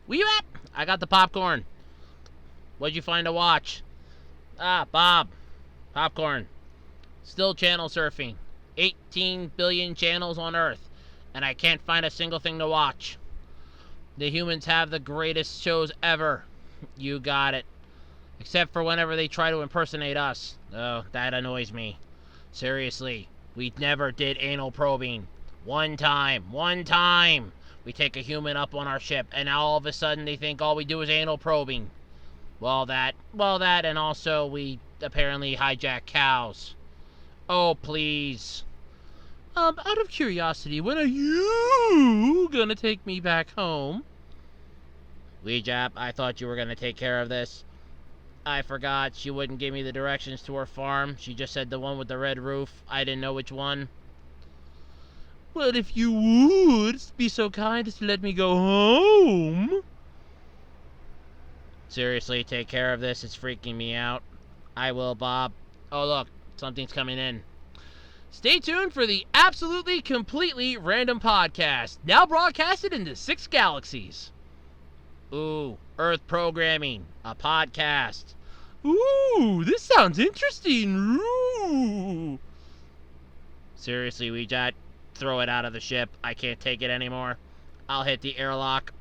Where you at? I got the popcorn. What'd you find to watch? Ah, Bob. Popcorn. Still channel surfing. 18 billion channels on Earth, and I can't find a single thing to watch. The humans have the greatest shows ever. You got it. Except for whenever they try to impersonate us. Oh, that annoys me. Seriously, we never did anal probing. One time. We take a human up on our ship, and now all of a sudden they think all we do is anal probing. Well, that, and also we apparently hijack cows. Oh, please. Out of curiosity, when are you gonna take me back home? Weejap, I thought you were gonna take care of this. I forgot. She wouldn't give me the directions to her farm. She just said the one with the red roof. I didn't know which one. Well, if you would be so kind as to let me go home. Seriously, take care of this. It's freaking me out. I will, Bob. Oh, look. Something's coming in. Stay tuned for the absolutely, completely random podcast, now broadcasted into 6 galaxies. Ooh, Earth Programming, a podcast. Ooh, this sounds interesting. Ooh. Seriously, Weejat, throw it out of the ship. I can't take it anymore. I'll hit the airlock.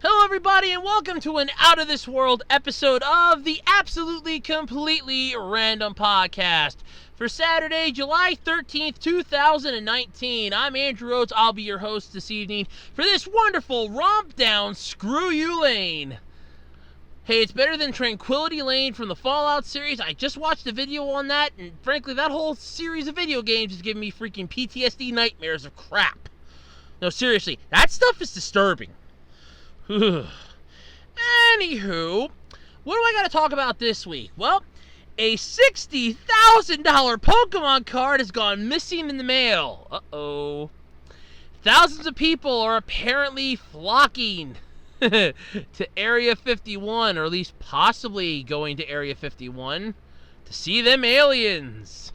Hello, everybody, and welcome to an out-of-this-world episode of the absolutely, completely random podcast for Saturday, July 13th, 2019. I'm Andrew Rhodes. I'll be your host this evening for this wonderful romp down Screw You Lane. Hey, it's better than Tranquility Lane from the Fallout series. I just watched a video on that, and frankly, that whole series of video games is giving me freaking PTSD nightmares of crap. No, seriously, that stuff is disturbing. Anywho, what do I got to talk about this week? Well, a $60,000 Pokemon card has gone missing in the mail. Uh-oh. Thousands of people are apparently flocking to Area 51, or at least possibly going to Area 51 to see them aliens.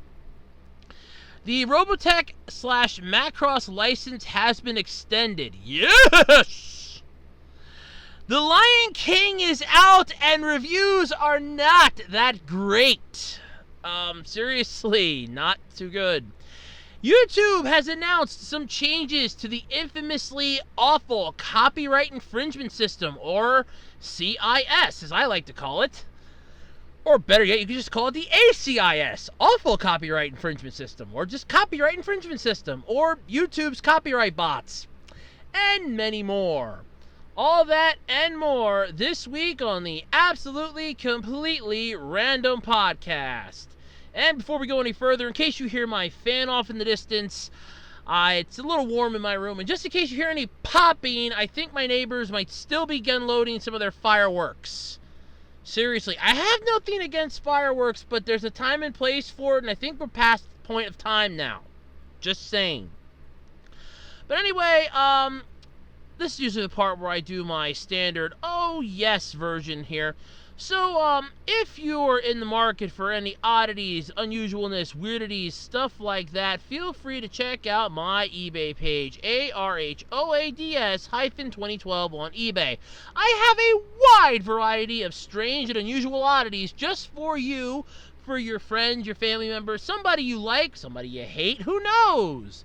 The Robotech / Macross license has been extended. Yes! The Lion King is out, and reviews are not that great. Seriously, not too good. YouTube has announced some changes to the infamously awful copyright infringement system, or CIS, as I like to call it. Or better yet, you could just call it the ACIS, awful copyright infringement system, or just copyright infringement system, or YouTube's copyright bots, and many more. All that and more this week on the absolutely, completely random podcast. And before we go any further, in case you hear my fan off in the distance, it's a little warm in my room. And just in case you hear any popping, I think my neighbors might still be gun loading some of their fireworks. Seriously, I have nothing against fireworks, but there's a time and place for it, and I think we're past the point of time now. Just saying. But anyway, this is usually the part where I do my standard, oh yes version here. So, if you're in the market for any oddities, unusualness, weirdities, stuff like that, feel free to check out my eBay page, ARHOADS-2012 on eBay. I have a wide variety of strange and unusual oddities just for you, for your friends, your family members, somebody you like, somebody you hate, who knows?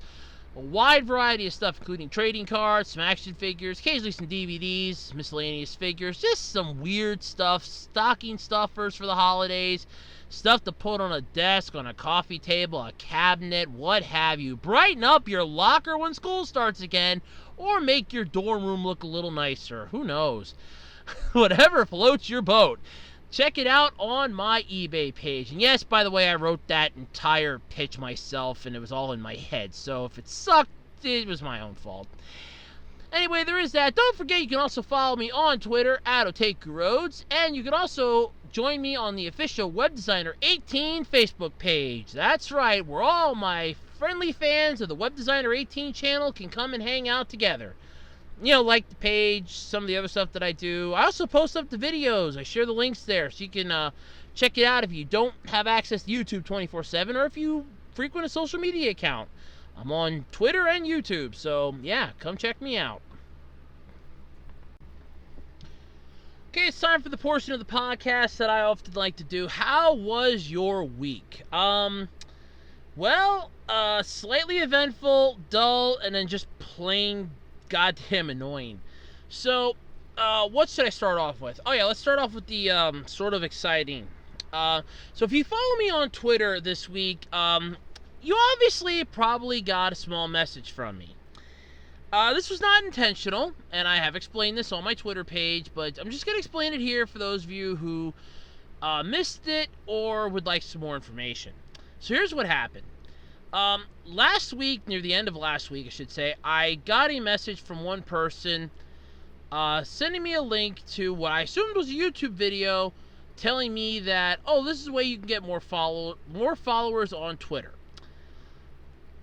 A wide variety of stuff, including trading cards, some action figures, occasionally some DVDs, miscellaneous figures, just some weird stuff, stocking stuffers for the holidays, stuff to put on a desk, on a coffee table, a cabinet, what have you. Brighten up your locker when school starts again, or make your dorm room look a little nicer. Who knows? Whatever floats your boat. Check it out on my eBay page. And yes, by the way, I wrote that entire pitch myself, and it was all in my head. So if it sucked, it was my own fault. Anyway, there is that. Don't forget, you can also follow me on Twitter, @OtakuRhodes. And you can also join me on the official Web Designer 18 Facebook page. That's right, where all my friendly fans of the Web Designer 18 channel can come and hang out together. You know, like the page, some of the other stuff that I do. I also post up the videos. I share the links there, so you can check it out if you don't have access to YouTube 24/7, or if you frequent a social media account. I'm on Twitter and YouTube, so yeah, come check me out. Okay, it's time for the portion of the podcast that I often like to do. How was your week? Slightly eventful, dull, and then just plain goddamn annoying. So, what should I start off with? Oh yeah, let's start off with the sort of exciting. So if you follow me on Twitter this week, you obviously probably got a small message from me. This was not intentional, and I have explained this on my Twitter page, but I'm just going to explain it here for those of you who missed it or would like some more information. So here's what happened. Last week, near the end of last week, I should say, I got a message from one person sending me a link to what I assumed was a YouTube video telling me that, oh, this is a way you can get more followers on Twitter.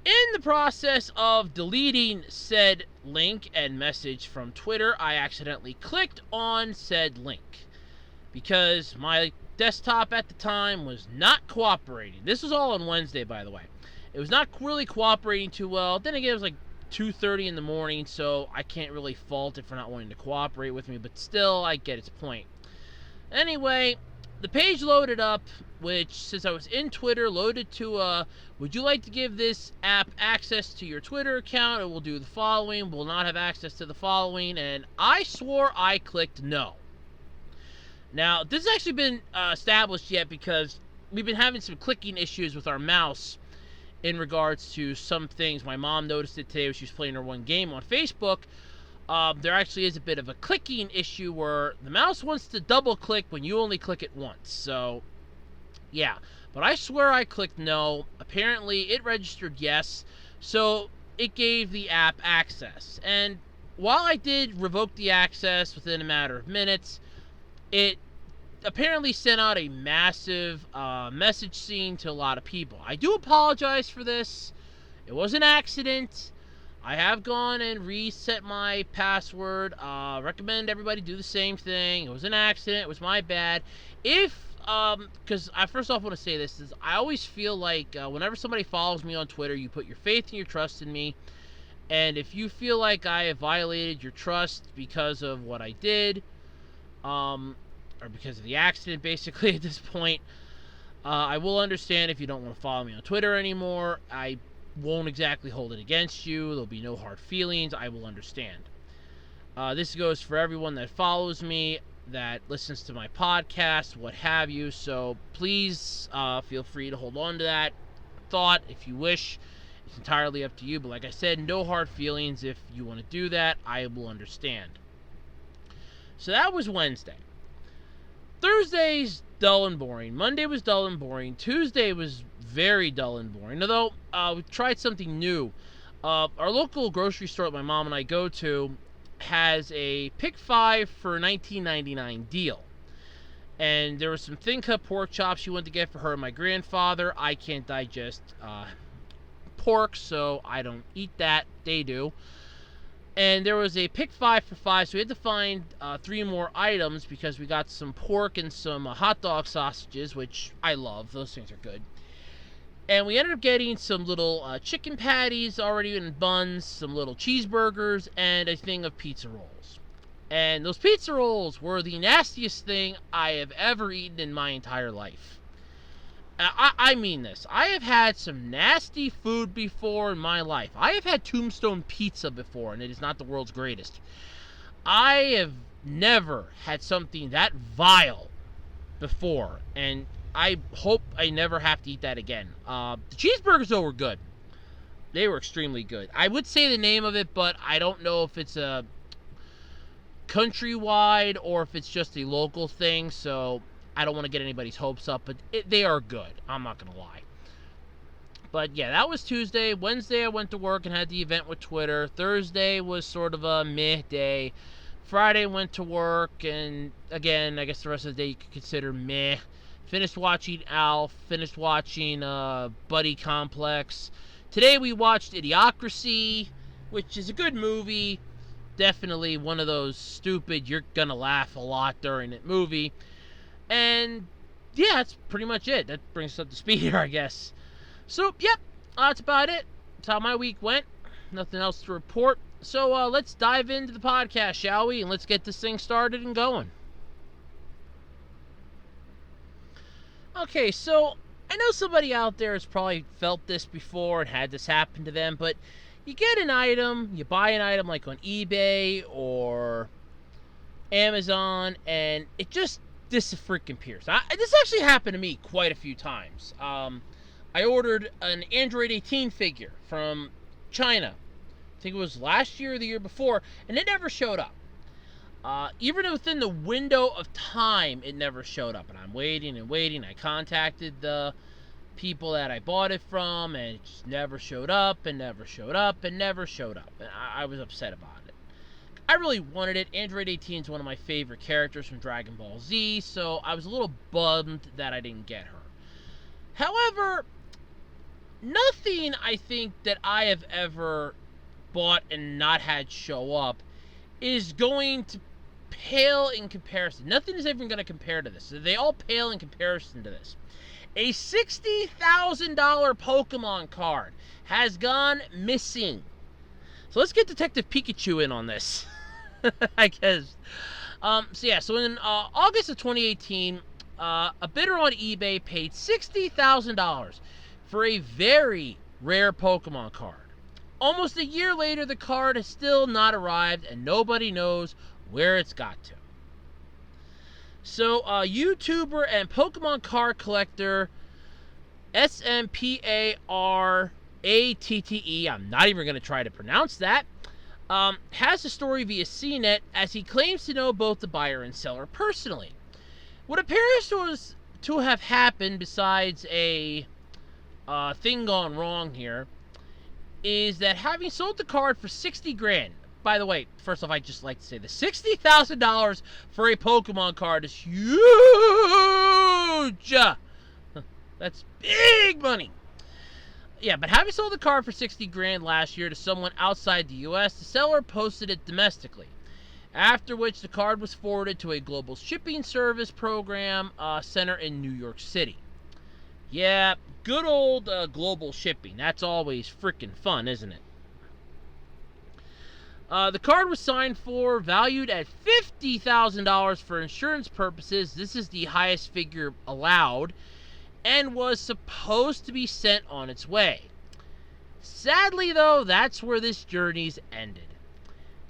In the process of deleting said link and message from Twitter, I accidentally clicked on said link because my desktop at the time was not cooperating. This was all on Wednesday, by the way. It was not really cooperating too well. Then again, it was like 2:30 in the morning, so I can't really fault it for not wanting to cooperate with me, but still, I get its point. Anyway, the page loaded up, which, since I was in Twitter, loaded to would you like to give this app access to your Twitter account? It will do the following, will not have access to the following, and I swore I clicked no. Now, this has actually been established yet because we've been having some clicking issues with our mouse in regards to some things. My mom noticed it today when she was playing her one game on Facebook. There actually is a bit of a clicking issue where the mouse wants to double click when you only click it once. So, yeah. But I swear I clicked no. Apparently, it registered yes. So, it gave the app access. And while I did revoke the access within a matter of minutes, it apparently sent out a massive message scene to a lot of people. I do apologize for this. It was an accident. I have gone and reset my password. Recommend everybody do the same thing. It was an accident. It was my bad. Because I first off want to say this, is I always feel like whenever somebody follows me on Twitter, you put your faith and your trust in me. And if you feel like I have violated your trust because of what I did, or because of the accident, basically, at this point, I will understand if you don't want to follow me on Twitter anymore. I won't exactly hold it against you. There'll be no hard feelings. I will understand. This goes for everyone that follows me, that listens to my podcast, what have you. So please feel free to hold on to that thought if you wish. It's entirely up to you. But like I said, no hard feelings. If you want to do that, I will understand. So that was Wednesday. Thursday's dull and boring. Monday was dull and boring. Tuesday was very dull and boring. Although, we tried something new. Our local grocery store that my mom and I go to has a pick 5 for $19.99 deal. And there was some thin cut pork chops she wanted to get for her and my grandfather. I can't digest pork, so I don't eat that. They do. And there was a pick 5 for $5, so we had to find 3 more items because we got some pork and some hot dog sausages, which I love. Those things are good. And we ended up getting some little chicken patties already in buns, some little cheeseburgers, and a thing of pizza rolls. And those pizza rolls were the nastiest thing I have ever eaten in my entire life. I mean this. I have had some nasty food before in my life. I have had Tombstone pizza before, and it is not the world's greatest. I have never had something that vile before, and I hope I never have to eat that again. The cheeseburgers, though, were good. They were extremely good. I would say the name of it, but I don't know if it's a countrywide or if it's just a local thing, so I don't want to get anybody's hopes up, but they are good. I'm not going to lie. But yeah, that was Tuesday. Wednesday I went to work and had the event with Twitter. Thursday was sort of a meh day. Friday went to work, and again, I guess the rest of the day you could consider meh. Finished watching Alf. Finished watching Buddy Complex. Today we watched Idiocracy, which is a good movie. Definitely one of those stupid, you're going to laugh a lot during it movie. And yeah, that's pretty much it. That brings us up to speed here, I guess. So, yep, that's about it. that's how my week went. Nothing else to report. So let's dive into the podcast, shall we? And let's get this thing started and going. Okay, so I know somebody out there has probably felt this before and had this happen to them, but you get an item, you buy an item like on eBay or Amazon, and it just dis-freaking-peers. This actually happened to me quite a few times. I ordered an Android 18 figure from China. I think it was last year or the year before, and it never showed up. Even within the window of time, it never showed up, and I'm waiting and waiting. I contacted the people that I bought it from, and it just never showed up, and never showed up, and never showed up, and I was upset about it. I really wanted it. Android 18 is one of my favorite characters from Dragon Ball Z, so I was a little bummed that I didn't get her. However, nothing I think that I have ever bought and not had show up is going to pale in comparison. Nothing is ever going to compare to this. They all pale in comparison to this. A $60,000 Pokemon card has gone missing. So let's get Detective Pikachu in on this, I guess. So in August of 2018, a bidder on eBay paid $60,000 for a very rare Pokemon card. Almost a year later, the card has still not arrived, and nobody knows where it's got to. So, YouTuber and Pokemon card collector SMPARATTE, I'm not even going to try to pronounce that, has the story via CNET as he claims to know both the buyer and seller personally. What appears to have happened, besides a thing gone wrong here, is that having sold the card for $60,000. By the way, first off, I'd just like to say the $60,000 for a Pokemon card is huge. That's big money. Yeah, but having sold the card for $60,000 last year to someone outside the U.S., the seller posted it domestically. After which the card was forwarded to a global shipping service program center in New York City. Yeah, good old global shipping. That's always freaking fun, isn't it? The card was signed for, valued at $50,000 for insurance purposes. This is the highest figure allowed, and was supposed to be sent on its way. Sadly, though, that's where this journey's ended.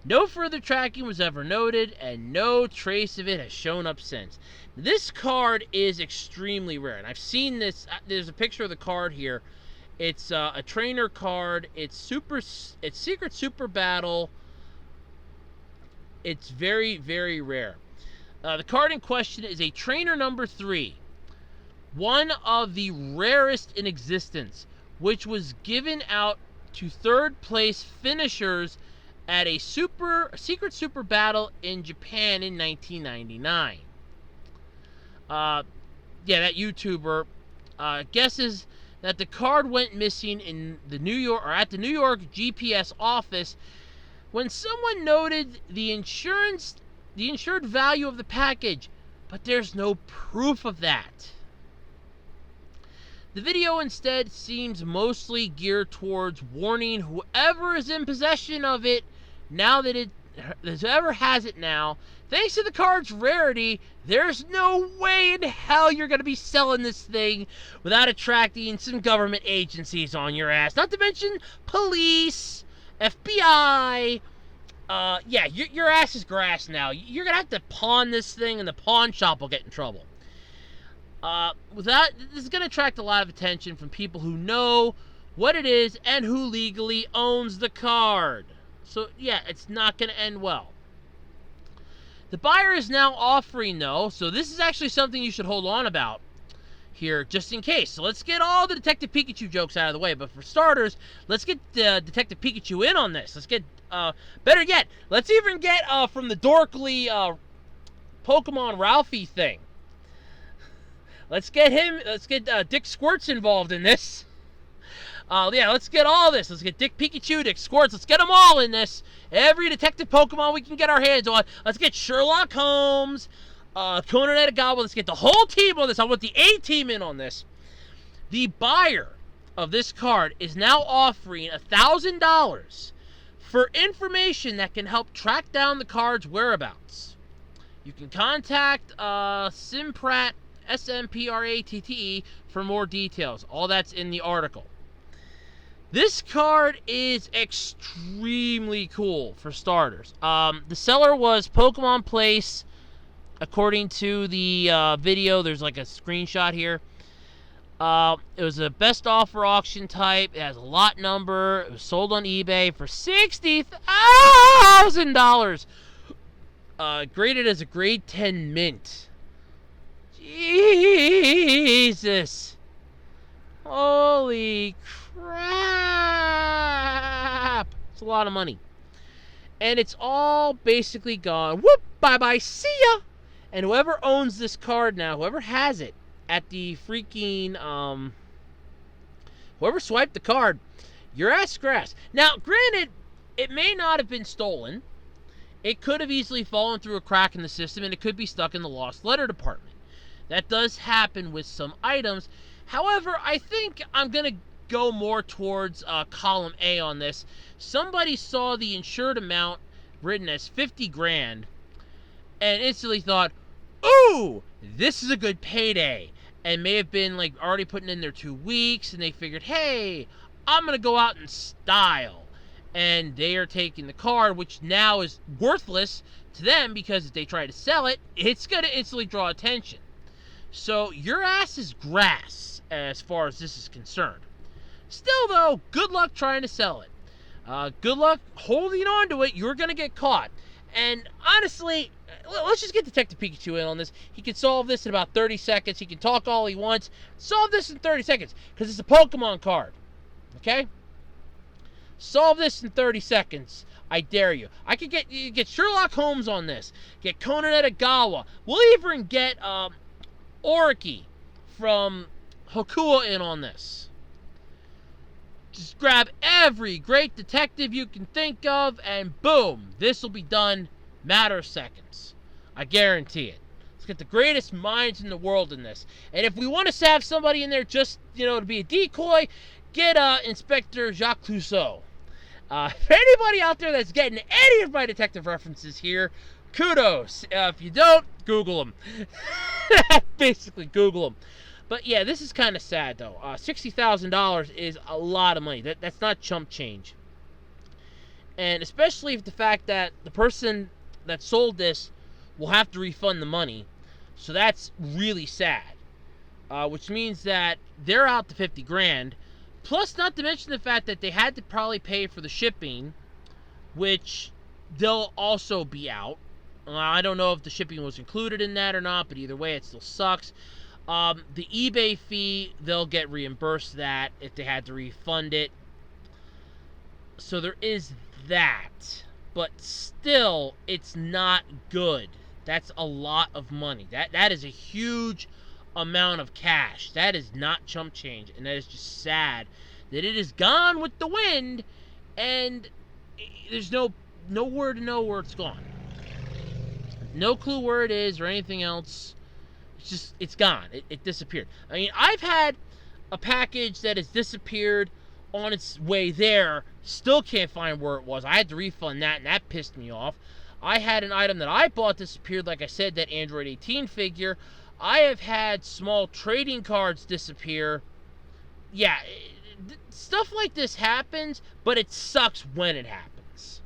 No further tracking was ever noted, and no trace of it has shown up since. This card is extremely rare, and I've seen this. There's a picture of the card here. It's a trainer card. It's Secret Super Battle. It's very, very rare. The card in question is a Trainer number 3, one of the rarest in existence, which was given out to third-place finishers at a Secret Super Battle in Japan in 1999. That YouTuber guesses that the card went missing in the New York GPS office when someone noted the insured value of the package, but there's no proof of that. The video instead seems mostly geared towards warning whoever is in possession of it whoever has it now, thanks to the card's rarity, there's no way in hell you're going to be selling this thing without attracting some government agencies on your ass. Not to mention police, FBI. Your ass is grass now. You're going to have to pawn this thing, and the pawn shop will get in trouble. This is going to attract a lot of attention from people who know what it is and who legally owns the card. So, yeah, it's not going to end well. The buyer is now offering, though, so this is actually something you should hold on about here, just in case. So let's get all the Detective Pikachu jokes out of the way. But for starters, let's get Detective Pikachu in on this. Let's get, better yet, let's even get from the dorkly Pokemon Ralphie thing. Let's get Dick Squirts involved in this. Let's get all this. Let's get Dick Pikachu, Dick Squirts. Let's get them all in this. Every detective Pokemon we can get our hands on. Let's get Sherlock Holmes, Conan Edogawa. Let's get the whole team on this. I want the A-team in on this. The buyer of this card is now offering $1,000 for information that can help track down the card's whereabouts. You can contact Simpratt, SMPRATTE, for more details. All that's in the article. This card is extremely cool, for starters. The seller was Pokemon Place, according to the video. There's like a screenshot here. It was a best offer auction type. It has a lot number. It was sold on eBay for $60,000. Graded as a grade 10 mint. Jesus. Holy crap. It's a lot of money. And it's all basically gone. Whoop, bye-bye, see ya. And whoever owns this card now, whoever has it, at the freaking, whoever swiped the card, your ass grass. Now, granted, it may not have been stolen. It could have easily fallen through a crack in the system, and it could be stuck in the lost letter department. That does happen with some items. However, I think I'm going to go more towards column A on this. Somebody saw the insured amount written as 50 grand and instantly thought, ooh, this is a good payday. And may have been like already putting in their 2 weeks, and they figured, hey, I'm going to go out in style. And they are taking the card, which now is worthless to them because if they try to sell it, it's going to instantly draw attention. So your ass is grass as far as this is concerned. Still, though, good luck trying to sell it. Good luck holding on to it. You're going to get caught. And honestly, let's just get Detective Pikachu in on this. He can solve this in about 30 seconds. He can talk all he wants. Solve this in 30 seconds because it's a Pokemon card. Okay? Solve this in 30 seconds. I dare you. I could get Sherlock Holmes on this. Get Conan Edogawa. We'll even get Oriki from Hokua in on this. Just grab every great detective you can think of, and boom, this will be done matter of seconds. I guarantee it. Let's get the greatest minds in the world in this. And if we want to have somebody in there just, to be a decoy, get Inspector Jacques Clouseau. If anybody out there that's getting any of my detective references here, kudos. If you don't, Google them. Basically, Google them. But yeah, this is kind of sad though. $60,000 is a lot of money. That's not chump change. And especially if the fact that the person that sold this will have to refund the money. So that's really sad. Which means that they're out to 50 grand. Plus, not to mention the fact that they had to probably pay for the shipping, which they'll also be out. I don't know if the shipping was included in that or not, but either way, it still sucks. The eBay fee, they'll get reimbursed that if they had to refund it. So there is that. But still, it's not good. That's a lot of money. That is a huge amount of cash. That is not chump change, and that is just sad that it is gone with the wind, and there's no word to know where it's gone. No clue where it is or anything else. It's gone. It disappeared. I mean, I've had a package that has disappeared on its way there, still can't find where it was. I had to refund that, and that pissed me off. I had an item that I bought disappeared, like I said, that Android 18 figure. I have had small trading cards disappear. Yeah, stuff like this happens, but it sucks when it happens.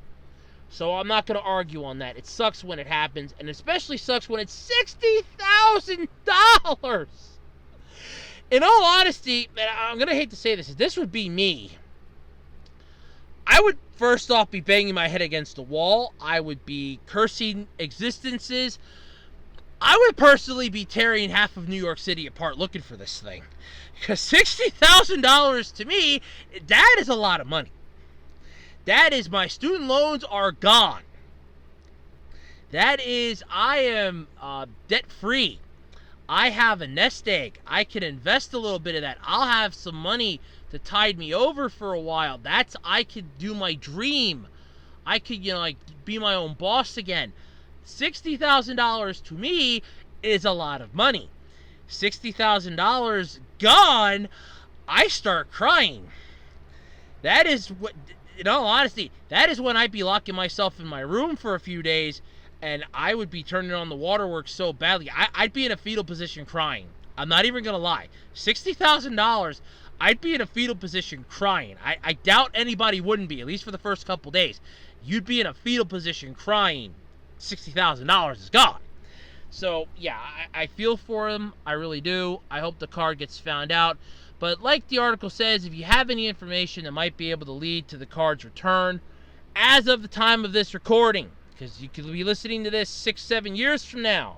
So I'm not going to argue on that. It sucks when it happens, and especially sucks when it's $60,000. In all honesty, and I'm going to hate to say this would be me. I would first off be banging my head against the wall. I would be cursing existences. I would personally be tearing half of New York City apart looking for this thing. Because $60,000 to me, that is a lot of money. That is, my student loans are gone. That is, I am debt-free. I have a nest egg. I can invest a little bit of that. I'll have some money to tide me over for a while. I could do my dream. I could, be my own boss again. $60,000 to me is a lot of money. $60,000 gone, I start crying. That is what, in all honesty, that is when I'd be locking myself in my room for a few days, and I would be turning on the waterworks so badly. I'd be in a fetal position crying. I'm not even going to lie. $60,000, I'd be in a fetal position crying. I doubt anybody wouldn't be, at least for the first couple days. You'd be in a fetal position crying. $60,000 is gone. So, yeah, I feel for him. I really do. I hope the card gets found out. But like the article says, if you have any information that might be able to lead to the card's return, as of the time of this recording, because you could be listening to this 6-7 years from now,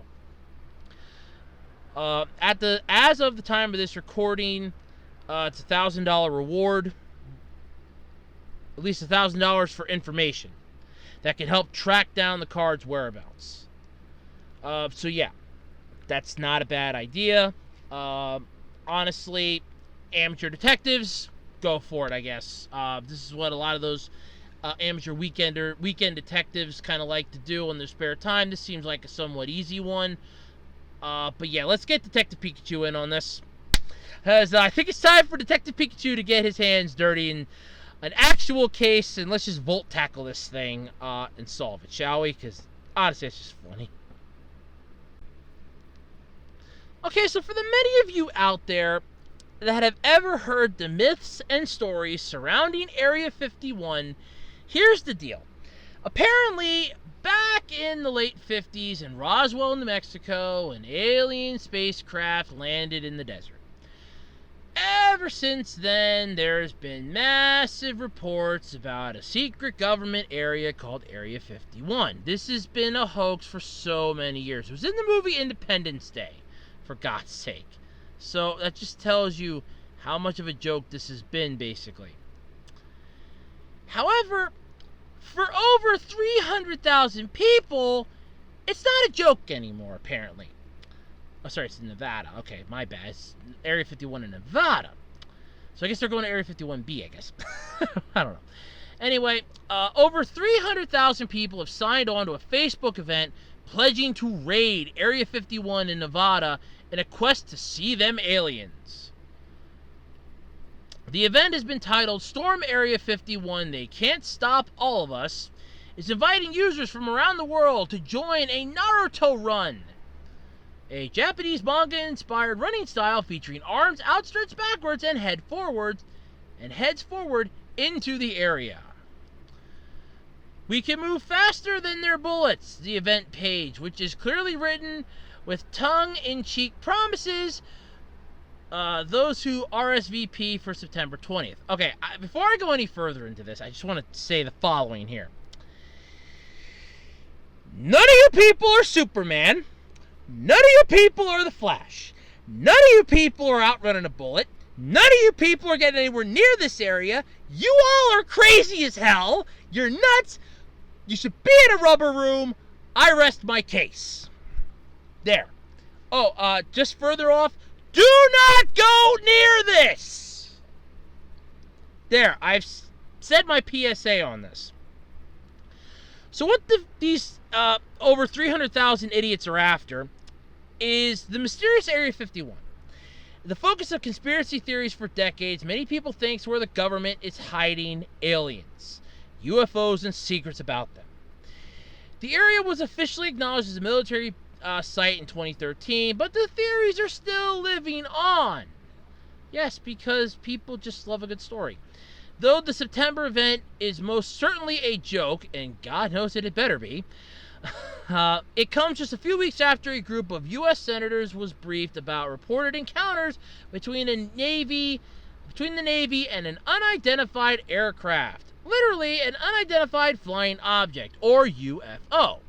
as of the time of this recording, it's a $1,000 reward, at least $1,000 for information that can help track down the card's whereabouts. So yeah, that's not a bad idea. Honestly, amateur detectives, go for it, I guess. This is what a lot of those amateur weekend detectives kind of like to do in their spare time. This seems like a somewhat easy one. But yeah, let's get Detective Pikachu in on this. Because I think it's time for Detective Pikachu to get his hands dirty in an actual case, and let's just Volt tackle this thing and solve it, shall we? Because honestly, it's just funny. Okay, so for the many of you out there that have ever heard the myths and stories surrounding Area 51, here's the deal. Apparently, back in the late 50s in Roswell, New Mexico, an alien spacecraft landed in the desert. Ever since then, there's been massive reports about a secret government area called Area 51. This has been a hoax for so many years. It was in the movie Independence Day, for God's sake. So that just tells you how much of a joke this has been, basically. However, for over 300,000 people, it's not a joke anymore, apparently. Oh, sorry, it's in Nevada. Okay, my bad. It's Area 51 in Nevada. So I guess they're going to Area 51B, I guess. I don't know. Anyway, over 300,000 people have signed on to a Facebook event pledging to raid Area 51 in Nevada in a quest to see them aliens. The event has been titled Storm Area 51, They Can't Stop All of Us. It's inviting users from around the world to join a Naruto run, a Japanese manga-inspired running style featuring arms outstretched backwards and heads forward into the area. We can move faster than their bullets, the event page, which is clearly written with tongue-in-cheek promises, those who RSVP for September 20th. Okay, before I go any further into this, I just want to say the following here. None of you people are Superman. None of you people are the Flash. None of you people are outrunning a bullet. None of you people are getting anywhere near this area. You all are crazy as hell. You're nuts. You should be in a rubber room. I rest my case. There. Oh, just further off, do not go near this. There, I've said my PSA on this. So what these over 300,000 idiots are after is the mysterious Area 51. The focus of conspiracy theories for decades, many people think, is where the government is hiding aliens, UFOs, and secrets about them. The area was officially acknowledged as a military site in 2013, but the theories are still living on. Yes, because people just love a good story. Though the September event is most certainly a joke, and God knows it better be, it comes just a few weeks after a group of U.S. senators was briefed about reported encounters between the Navy and an unidentified aircraft. Literally, an unidentified flying object, or UFO.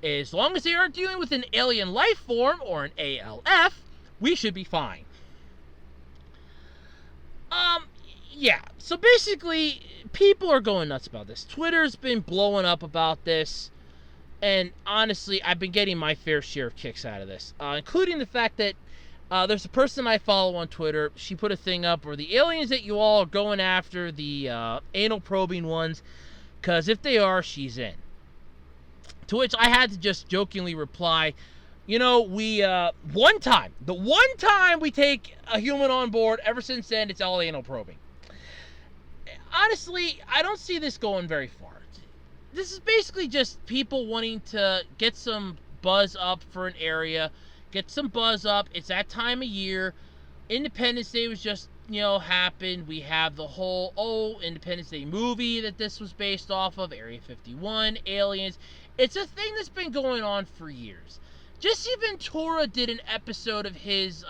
As long as they aren't dealing with an alien life form, or an ALF, we should be fine. Yeah, so basically, people are going nuts about this. Twitter's been blowing up about this, and honestly, I've been getting my fair share of kicks out of this, including the fact that there's a person I follow on Twitter. She put a thing up where the aliens that you all are going after, the anal probing ones, because if they are, she's in. To which I had to just jokingly reply, the one time we take a human on board, ever since then, it's all anal probing. Honestly, I don't see this going very far. This is basically just people wanting to get some buzz up for an area, get some buzz up. It's that time of year. Independence Day was just, happened. We have the whole, Independence Day movie that this was based off of, Area 51, aliens. It's a thing that's been going on for years. Jesse Ventura did an episode of his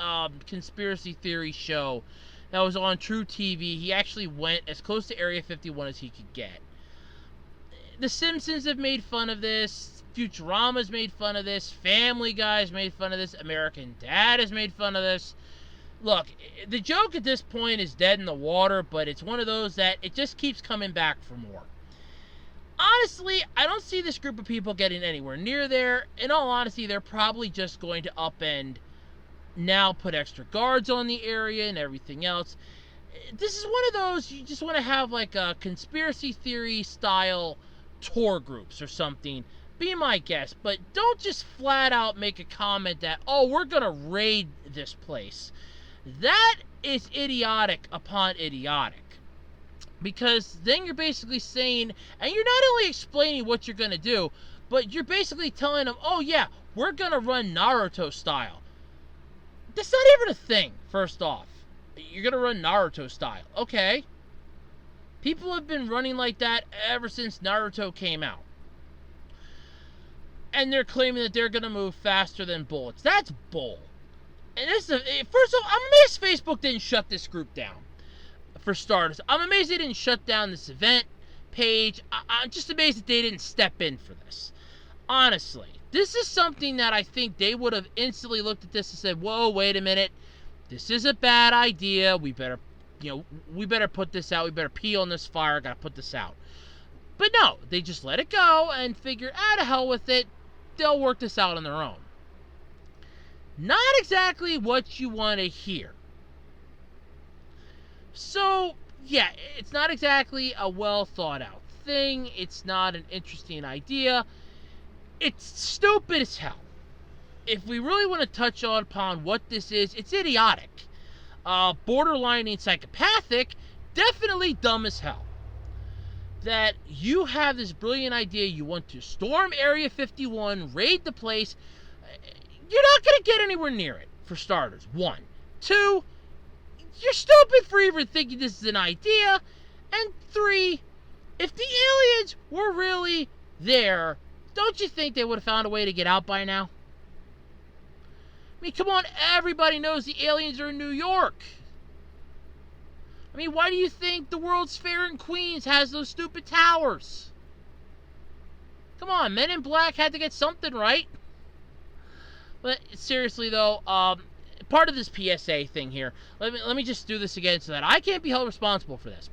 conspiracy theory show that was on True TV. He actually went as close to Area 51 as he could get. The Simpsons have made fun of this. Futurama's made fun of this. Family Guy's made fun of this. American Dad has made fun of this. Look, the joke at this point is dead in the water, but it's one of those that it just keeps coming back for more. Honestly, I don't see this group of people getting anywhere near there. In all honesty, they're probably just going to upend, now put extra guards on the area and everything else. This is one of those, you just want to have like a conspiracy theory style tour groups or something. Be my guest, but don't just flat out make a comment that, we're going to raid this place. That is idiotic upon idiotic. Because then you're basically saying, and you're not only explaining what you're going to do, but you're basically telling them, we're going to run Naruto style. That's not even a thing, first off. You're going to run Naruto style. Okay. People have been running like that ever since Naruto came out. And they're claiming that they're going to move faster than bullets. That's bull. And this is, first off, I'm amazed Facebook didn't shut this group down. For starters, I'm amazed they didn't shut down this event page. I'm just amazed that they didn't step in for this. Honestly, this is something that I think they would have instantly looked at this and said, whoa, wait a minute. This is a bad idea. We better put this out. We better pee on this fire. Gotta put this out. But no, they just let it go and figure, to hell with it. They'll work this out on their own. Not exactly what you want to hear. So, yeah, it's not exactly a well thought out thing. It's not an interesting idea. It's stupid as hell. If we really want to touch upon what this is, it's idiotic. Borderlining psychopathic, definitely dumb as hell. That you have this brilliant idea, you want to storm Area 51, raid the place. You're not going to get anywhere near it, for starters. 1. 2, you're stupid for even thinking this is an idea. And 3, if the aliens were really there, don't you think they would have found a way to get out by now? I mean, come on, everybody knows the aliens are in New York. I mean, why do you think the World's Fair in Queens has those stupid towers? Come on, Men in Black had to get something right. But seriously though, part of this PSA thing here, let me just do this again so that I can't be held responsible for this.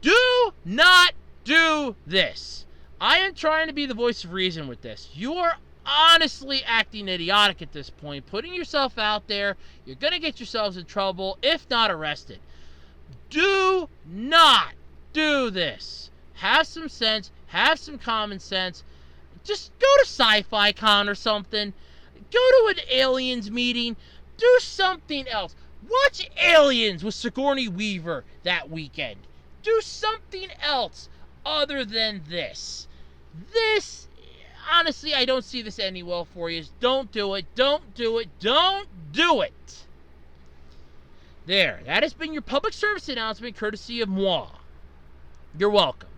Do not do this. I am trying to be the voice of reason with this. You are honestly acting idiotic at this point, putting yourself out there. You're going to get yourselves in trouble, if not arrested. Do not do this. Have some sense. Have some common sense. Just go to Sci-Fi Con or something. Go to an aliens meeting. Do something else. Watch Aliens with Sigourney Weaver that weekend. Do something else other than this. This, honestly, I don't see this ending well for you. Don't do it. Don't do it. Don't do it. There. That has been your public service announcement courtesy of moi. You're welcome,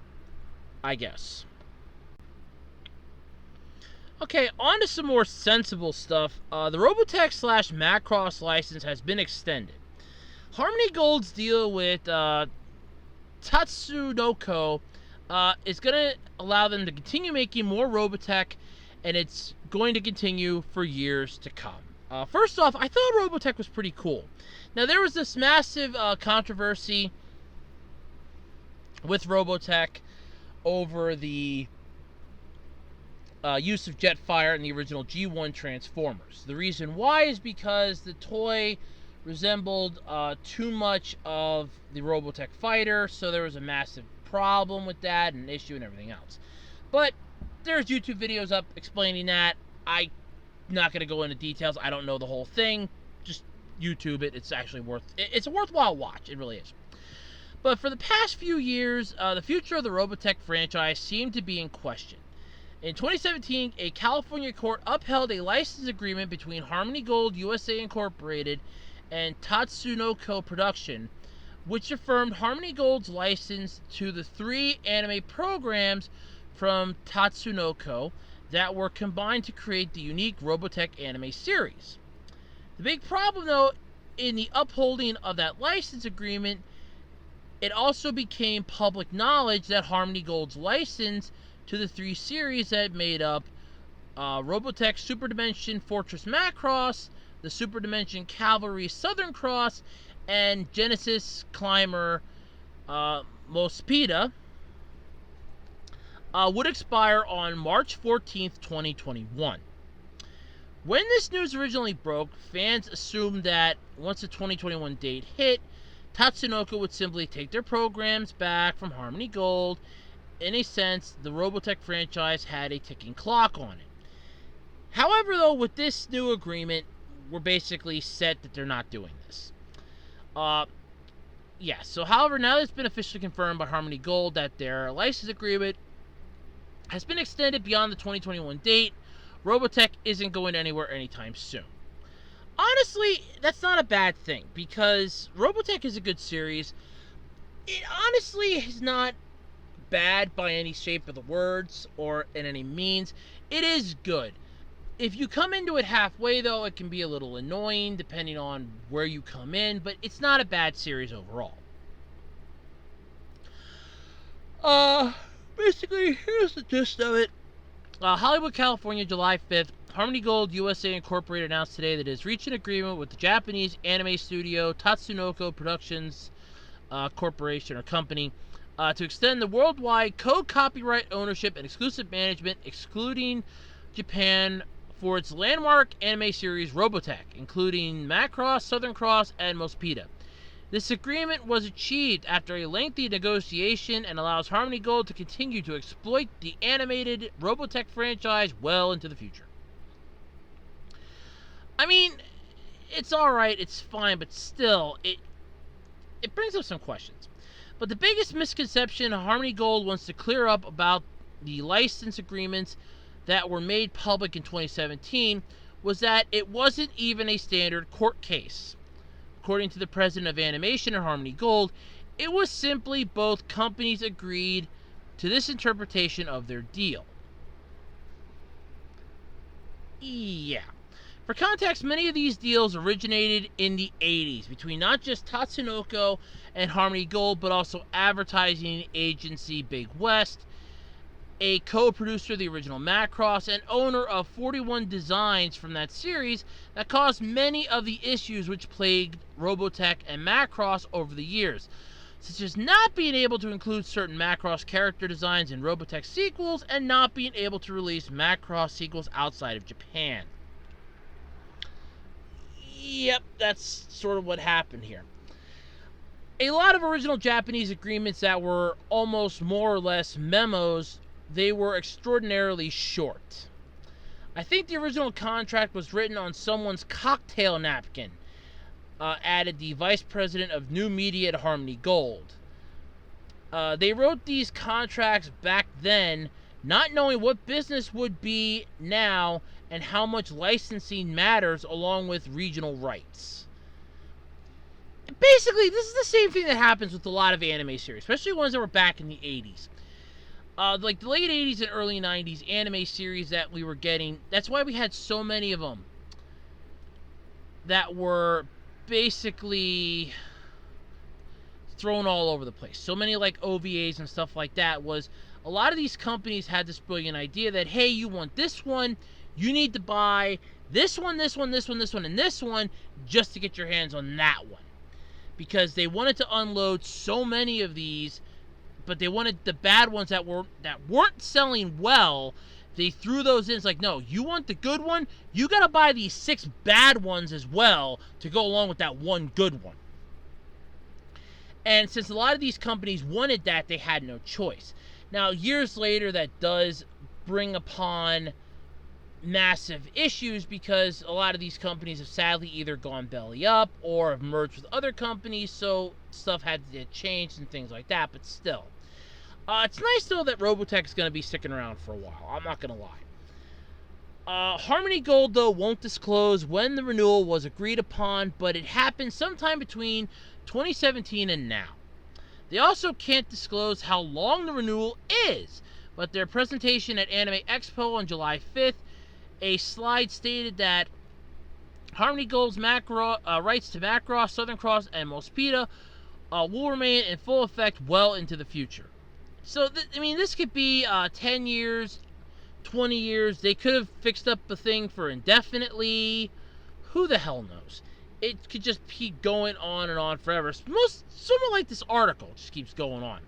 I guess. Okay, on to some more sensible stuff. The Robotech / Macross license has been extended. Harmony Gold's deal with Tatsunoko is going to allow them to continue making more Robotech, and it's going to continue for years to come. First off, I thought Robotech was pretty cool. Now, there was this massive controversy with Robotech over the use of Jetfire in the original G1 Transformers. The reason why is because the toy resembled too much of the Robotech fighter, so there was a massive problem with that, and an issue and everything else. But there's YouTube videos up explaining that. I Not going to go into details. I don't know the whole thing. Just YouTube it. It's actually it's a worthwhile watch. It really is. But for the past few years, the future of the Robotech franchise seemed to be in question. In 2017, a California court upheld a license agreement between Harmony Gold USA Incorporated and Tatsunoko Production, which affirmed Harmony Gold's license to the 3 anime programs from Tatsunoko that were combined to create the unique Robotech anime series. The big problem, though, in the upholding of that license agreement, it also became public knowledge that Harmony Gold's license to the 3 series that made up Robotech Super Dimension Fortress Macross, the Super Dimension Cavalry Southern Cross, and Genesis Climber Mospita would expire on March 14th, 2021. When this news originally broke, fans assumed that once the 2021 date hit, Tatsunoko would simply take their programs back from Harmony Gold. In a sense, the Robotech franchise had a ticking clock on it. However, though, with this new agreement, we're basically set that they're not doing this. So however, now that it's been officially confirmed by Harmony Gold that their license agreement has been extended beyond the 2021 date, Robotech isn't going anywhere anytime soon. Honestly, that's not a bad thing, because Robotech is a good series. It honestly is not bad by any shape of the words or in any means. It is good. If you come into it halfway, though, it can be a little annoying depending on where you come in, but it's not a bad series overall. Basically, here's the gist of it. Hollywood, California, July 5th. Harmony Gold USA Incorporated announced today that it has reached an agreement with the Japanese anime studio Tatsunoko Productions Corporation or Company to extend the worldwide co-copyright ownership and exclusive management, excluding Japan, for its landmark anime series Robotech, including Macross, Southern Cross, and Mospita. This agreement was achieved after a lengthy negotiation and allows Harmony Gold to continue to exploit the animated Robotech franchise well into the future. I mean, it's alright, it's fine, but still, it brings up some questions. But the biggest misconception Harmony Gold wants to clear up about the license agreements that were made public in 2017 was that it wasn't even a standard court case. According to the president of animation at Harmony Gold, it was simply both companies agreed to this interpretation of their deal. Yeah. For context, many of these deals originated in the 80s between not just Tatsunoko and Harmony Gold, but also advertising agency Big West, a co-producer of the original Macross, and owner of 41 designs from that series that caused many of the issues which plagued Robotech and Macross over the years, such as not being able to include certain Macross character designs in Robotech sequels and not being able to release Macross sequels outside of Japan. Yep, that's sort of what happened here. A lot of original Japanese agreements that were almost more or less memos, they were extraordinarily short. I think the original contract was written on someone's cocktail napkin, added the vice president of new media at Harmony Gold. They wrote these contracts back then, not knowing what business would be now and how much licensing matters along with regional rights. Basically, this is the same thing that happens with a lot of anime series, especially ones that were back in the 80s. Like the late 80s and early 90s anime series that we were getting, that's why we had so many of them that were basically thrown all over the place. So many like OVAs and stuff like that was, a lot of these companies had this brilliant idea that, hey, you want this one, you need to buy this one, this one, this one, this one, and this one just to get your hands on that one. Because they wanted to unload so many of these, but they wanted the bad ones that weren't selling well. They threw those in. It's like, no, you want the good one? You got to buy these 6 bad ones as well to go along with that one good one. And since a lot of these companies wanted that, they had no choice. Now, years later, that does bring upon massive issues because a lot of these companies have sadly either gone belly up or have merged with other companies, so stuff had to change and things like that, but still. It's nice, though, that Robotech is going to be sticking around for a while. I'm not going to lie. Harmony Gold, though, won't disclose when the renewal was agreed upon, but it happened sometime between 2017 and now. They also can't disclose how long the renewal is, but their presentation at Anime Expo on July 5th, a slide stated that Harmony Gold's rights to Macross, Southern Cross, and Mospeada will remain in full effect well into the future. So, this could be 10 years, 20 years. They could have fixed up the thing for indefinitely. Who the hell knows? It could just keep going on and on forever. Somewhat like this article just keeps going on.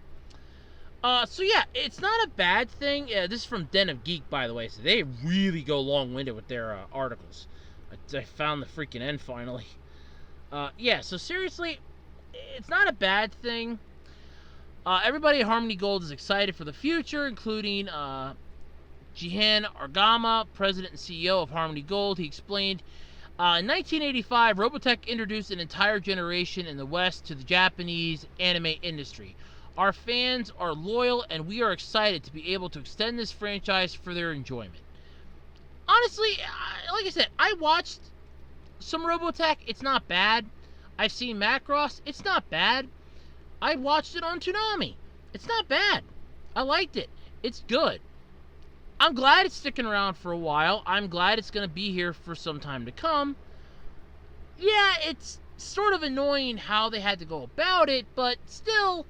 So yeah, it's not a bad thing. This is from Den of Geek, by the way, so they really go long-winded with their articles. I found the freaking end finally. Yeah, so seriously, it's not a bad thing. Everybody at Harmony Gold is excited for the future, including Jihan Argama, president and CEO of Harmony Gold. He explained, in 1985, Robotech introduced an entire generation in the West to the Japanese anime industry. Our fans are loyal, and we are excited to be able to extend this franchise for their enjoyment. Honestly, like I said, I watched some Robotech. It's not bad. I've seen Macross. It's not bad. I watched it on Toonami. It's not bad. I liked it. It's good. I'm glad it's sticking around for a while. I'm glad it's going to be here for some time to come. Yeah, it's sort of annoying how they had to go about it, but still,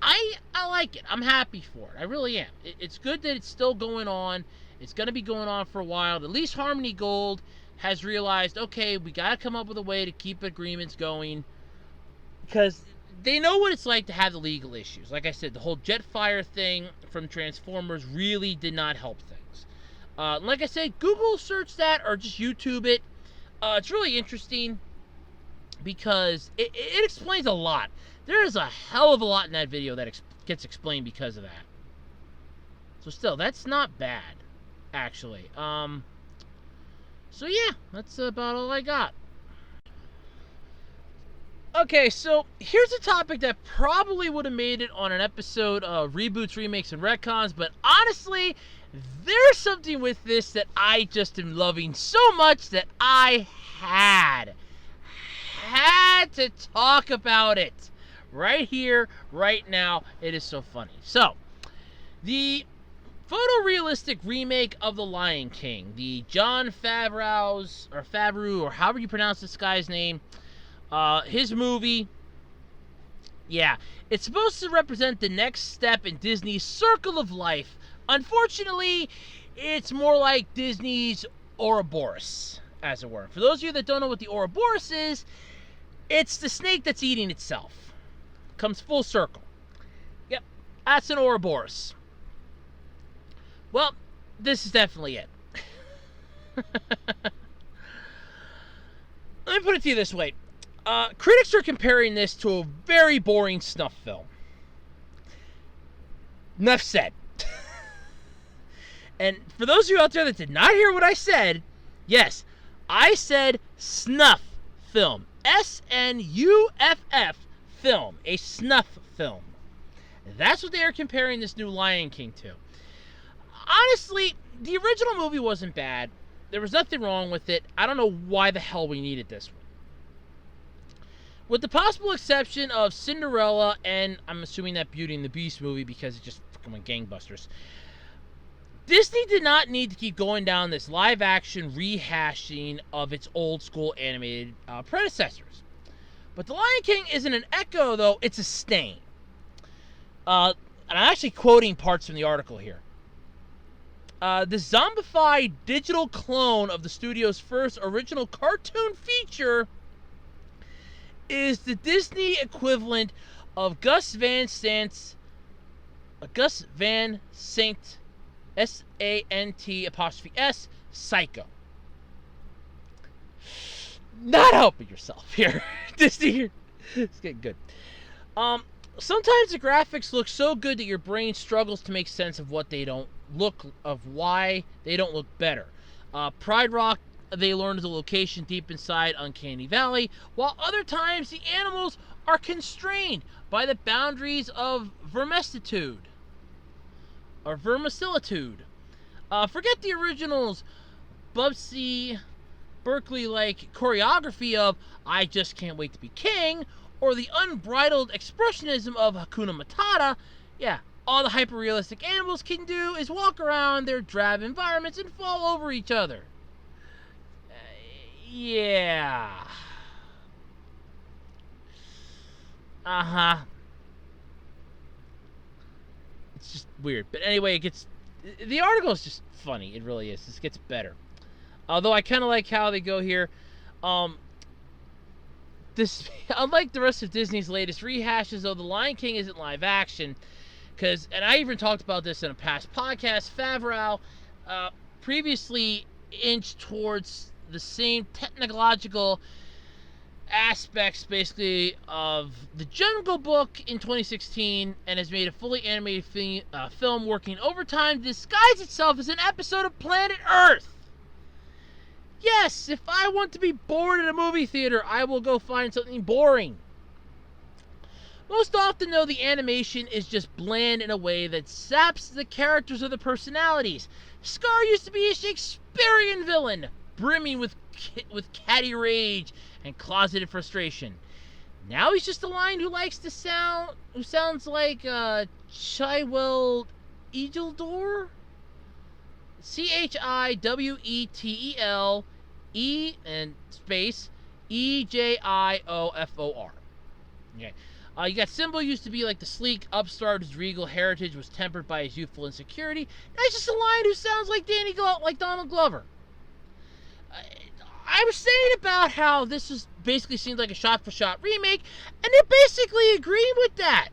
I like it. I'm happy for it. I really am. It's good that it's still going on. It's going to be going on for a while. At least Harmony Gold has realized, okay, we got to come up with a way to keep agreements going, because they know what it's like to have the legal issues. Like I said, the whole Jetfire thing from Transformers really did not help things. Like I said, Google search that or just YouTube it. It's really interesting because it explains a lot. There is a hell of a lot in that video that gets explained because of that. So still, that's not bad, actually. So yeah, that's about all I got. Okay, so here's a topic that probably would have made it on an episode of Reboots, Remakes, and Retcons, but honestly, there's something with this that I just am loving so much that I had to talk about it. Right here, right now. It is so funny. So, the photorealistic remake of The Lion King, the Jon Favreau, or however you pronounce this guy's name, his movie, yeah, it's supposed to represent the next step in Disney's circle of life. Unfortunately, it's more like Disney's Ouroboros, as it were. For those of you that don't know what the Ouroboros is, it's the snake that's eating itself. Comes full circle. Yep, that's an Ouroboros. Well, this is definitely it. Let me put it to you this way. Critics are comparing this to a very boring snuff film. Enough said. And for those of you out there that did not hear what I said, yes, I said snuff film. S-N-U-F-F film. A snuff film. That's what they are comparing this new Lion King to. Honestly, the original movie wasn't bad. There was nothing wrong with it. I don't know why the hell we needed this one. With the possible exception of Cinderella and I'm assuming that Beauty and the Beast movie because it just fucking went gangbusters. Disney did not need to keep going down this live-action rehashing of its old-school animated predecessors. But The Lion King isn't an echo, though. It's a stain. And I'm actually quoting parts from the article here. The zombified digital clone of the studio's first original cartoon feature is the Disney equivalent of Gus Van Sant, S-A-N-T''S, Psycho. Not helping yourself here. Disney, it's getting good. Sometimes the graphics look so good that your brain struggles to make sense of why they don't look better. Pride Rock, they learn is a location deep inside Uncanny Valley, while other times the animals are constrained by the boundaries of vermistitude or vermicelitude. Forget the original's Bubsy Berkeley-like choreography of "I just can't wait to be king," or the unbridled expressionism of Hakuna Matata. Yeah, all the hyper-realistic animals can do is walk around their drab environments and fall over each other. Yeah. Uh-huh. It's just weird. But anyway, the article is just funny. It really is. This gets better. Although I kind of like how they go here. This, unlike the rest of Disney's latest rehashes, though, The Lion King isn't live action. And I even talked about this in a past podcast, Favreau previously inched towards the same technological aspects, basically, of The Jungle Book in 2016, and has made a fully animated film working overtime to disguise itself as an episode of Planet Earth. Yes, if I want to be bored in a movie theater, I will go find something boring. Most often, though, the animation is just bland in a way that saps the characters of the personalities. Scar used to be a Shakespearean villain, brimming with catty rage and closeted frustration. Now he's just a lion who sounds like Chiwetel Ejiofor? Chiwetel and space Ejiofor. Okay. You got Simba, used to be like the sleek upstart whose regal heritage was tempered by his youthful insecurity. Now he's just a lion who sounds like Donald Glover. I was saying about how this is basically seems like a shot-for-shot remake, and they're basically agreeing with that.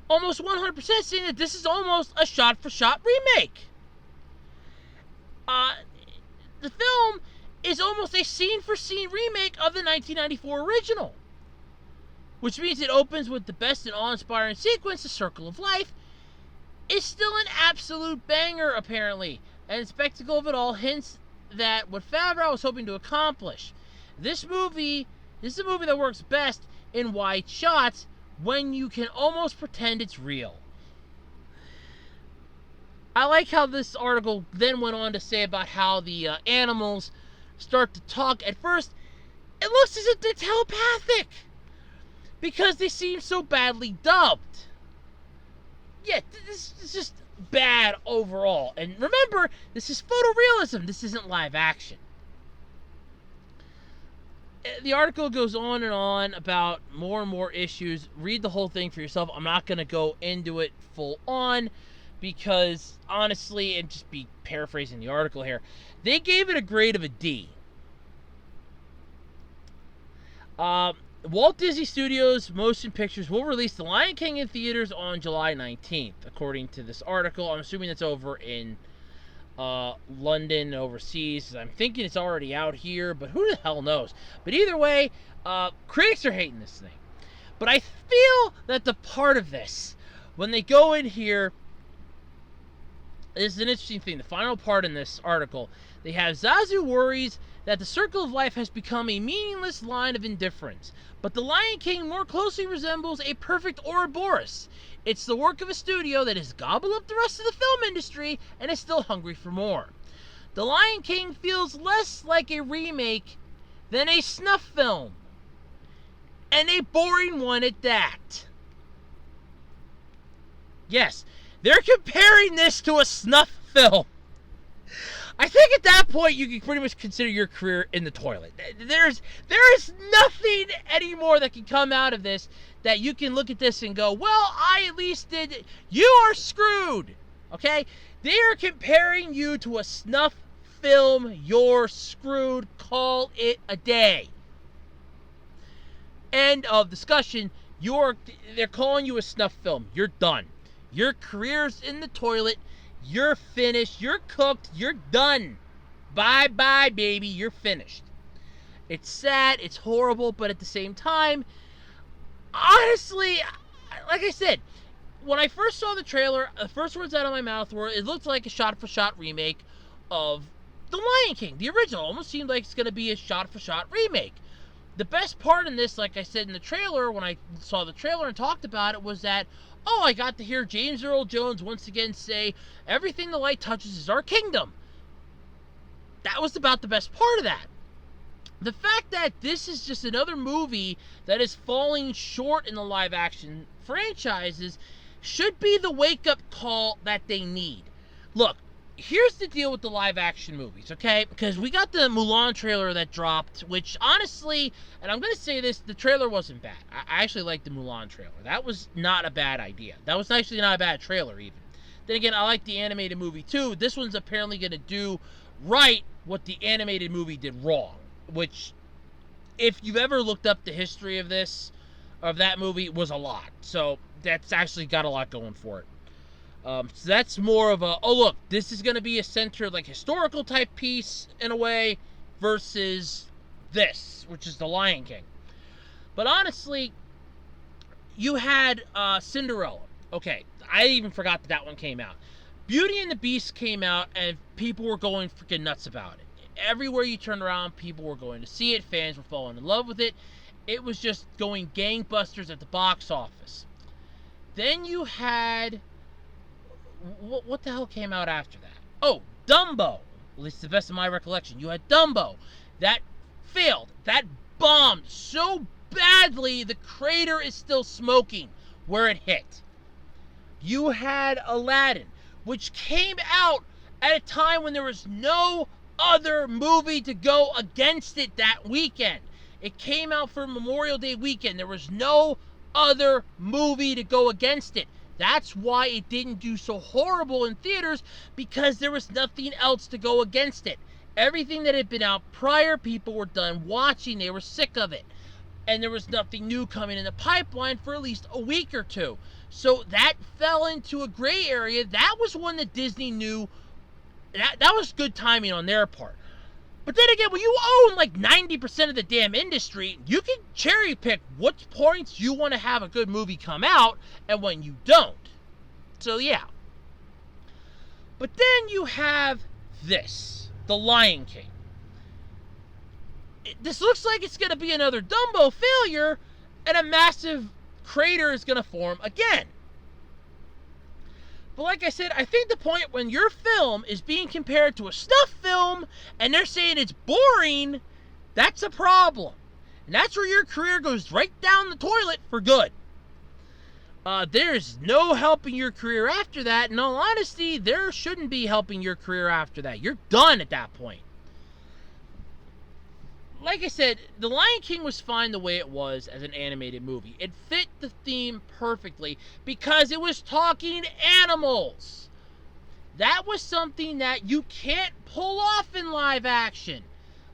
Almost 100% saying that this is almost a shot-for-shot remake. The film is almost a scene-for-scene remake of the 1994 original, which means it opens with the best and awe-inspiring sequence, The Circle of Life. It's still an absolute banger, apparently, and the spectacle of it all hints that what Favreau was hoping to accomplish. This is a movie that works best in wide shots when you can almost pretend it's real. I like how this article then went on to say about how the animals start to talk. At first, it looks as if they're telepathic because they seem so badly dubbed. Yeah, this is just bad overall. And remember, this is photorealism. This isn't live action. The article goes on and on about more and more issues. Read the whole thing for yourself. I'm not going to go into it full on because, honestly, and just be paraphrasing the article here, they gave it a grade of a D. Walt Disney Studios Motion Pictures will release The Lion King in theaters on July 19th, according to this article. I'm assuming it's over in London, overseas. I'm thinking it's already out here, but who the hell knows? But either way, critics are hating this thing. But I feel that the part of this, when they go in here, this is an interesting thing. The final part in this article, they have Zazu worries that the Circle of Life has become a meaningless line of indifference, but The Lion King more closely resembles a perfect Ouroboros. It's the work of a studio that has gobbled up the rest of the film industry and is still hungry for more. The Lion King feels less like a remake than a snuff film, and a boring one at that. Yes, they're comparing this to a snuff film. I think at that point you can pretty much consider your career in the toilet. There is nothing anymore that can come out of this that you can look at this and go, well, I at least did it. You are screwed. Okay? They are comparing you to a snuff film. You're screwed. Call it a day. End of discussion. They're calling you a snuff film. You're done. Your career's in the toilet. You're finished. You're cooked. You're done. Bye-bye, baby. You're finished. It's sad. It's horrible. But at the same time, honestly, like I said, when I first saw the trailer, the first words out of my mouth were, it looked like a shot-for-shot remake of The Lion King, the original. Almost seemed like it's going to be a shot-for-shot remake. The best part in this, like I said in the trailer, when I saw the trailer and talked about it, was that, oh, I got to hear James Earl Jones once again say, everything the light touches is our kingdom. That was about the best part of that. The fact that this is just another movie that is falling short in the live-action franchises should be the wake-up call that they need. Look, here's the deal with the live-action movies, okay? Because we got the Mulan trailer that dropped, which honestly, and I'm going to say this, the trailer wasn't bad. I actually liked the Mulan trailer. That was not a bad idea. That was actually not a bad trailer, even. Then again, I like the animated movie, too. This one's apparently going to do right what the animated movie did wrong, which, if you've ever looked up the history of that movie, was a lot. So that's actually got a lot going for it. So that's more of a, oh look, this is going to be a centered, like, historical type piece in a way, versus this, which is The Lion King. But honestly, you had Cinderella. Okay, I even forgot that one came out. Beauty and the Beast came out, and people were going freaking nuts about it. Everywhere you turn around, people were going to see it. Fans were falling in love with it. It was just going gangbusters at the box office. Then you had... What the hell came out after that? Oh, Dumbo. At least to the best of my recollection. You had Dumbo. That failed. That bombed so badly, the crater is still smoking where it hit. You had Aladdin, which came out at a time when there was no other movie to go against it that weekend. It came out for Memorial Day weekend. There was no other movie to go against it. That's why it didn't do so horrible in theaters, because there was nothing else to go against it. Everything that had been out prior, people were done watching. They were sick of it. And there was nothing new coming in the pipeline for at least a week or two. So that fell into a gray area. That was one that Disney knew. That was good timing on their part. But then again, when you own like 90% of the damn industry, you can cherry pick what points you want to have a good movie come out and when you don't. So yeah. But then you have this, The Lion King. This looks like it's going to be another Dumbo failure, and a massive crater is going to form again. But like I said, I think the point when your film is being compared to a snuff film and they're saying it's boring, that's a problem. And that's where your career goes right down the toilet for good. There's no helping your career after that. In all honesty, there shouldn't be helping your career after that. You're done at that point. Like I said, The Lion King was fine the way it was as an animated movie. It fit the theme perfectly because it was talking animals. That was something that you can't pull off in live action.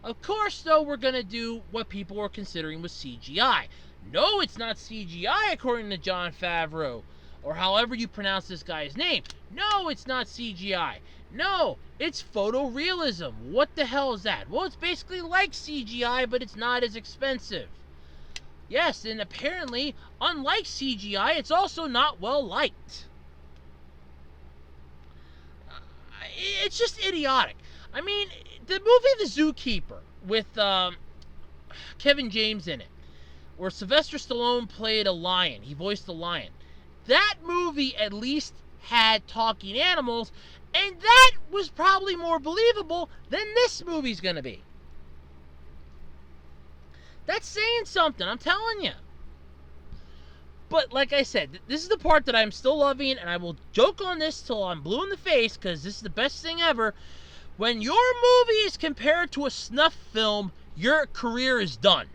Of course, though, we're going to do what people were considering was CGI. No, it's not CGI, according to Jon Favreau, or however you pronounce this guy's name. No, it's not CGI. No, it's photorealism. What the hell is that? Well, it's basically like CGI, but it's not as expensive. Yes, and apparently, unlike CGI, it's also not well liked. It's just idiotic. I mean, the movie The Zookeeper with Kevin James in it, where Sylvester Stallone played a lion. He voiced the lion. That movie at least had talking animals, and that was probably more believable than this movie's going to be. That's saying something, I'm telling you. But like I said, this is the part that I'm still loving, and I will joke on this till I'm blue in the face, because this is the best thing ever. When your movie is compared to a snuff film, your career is done.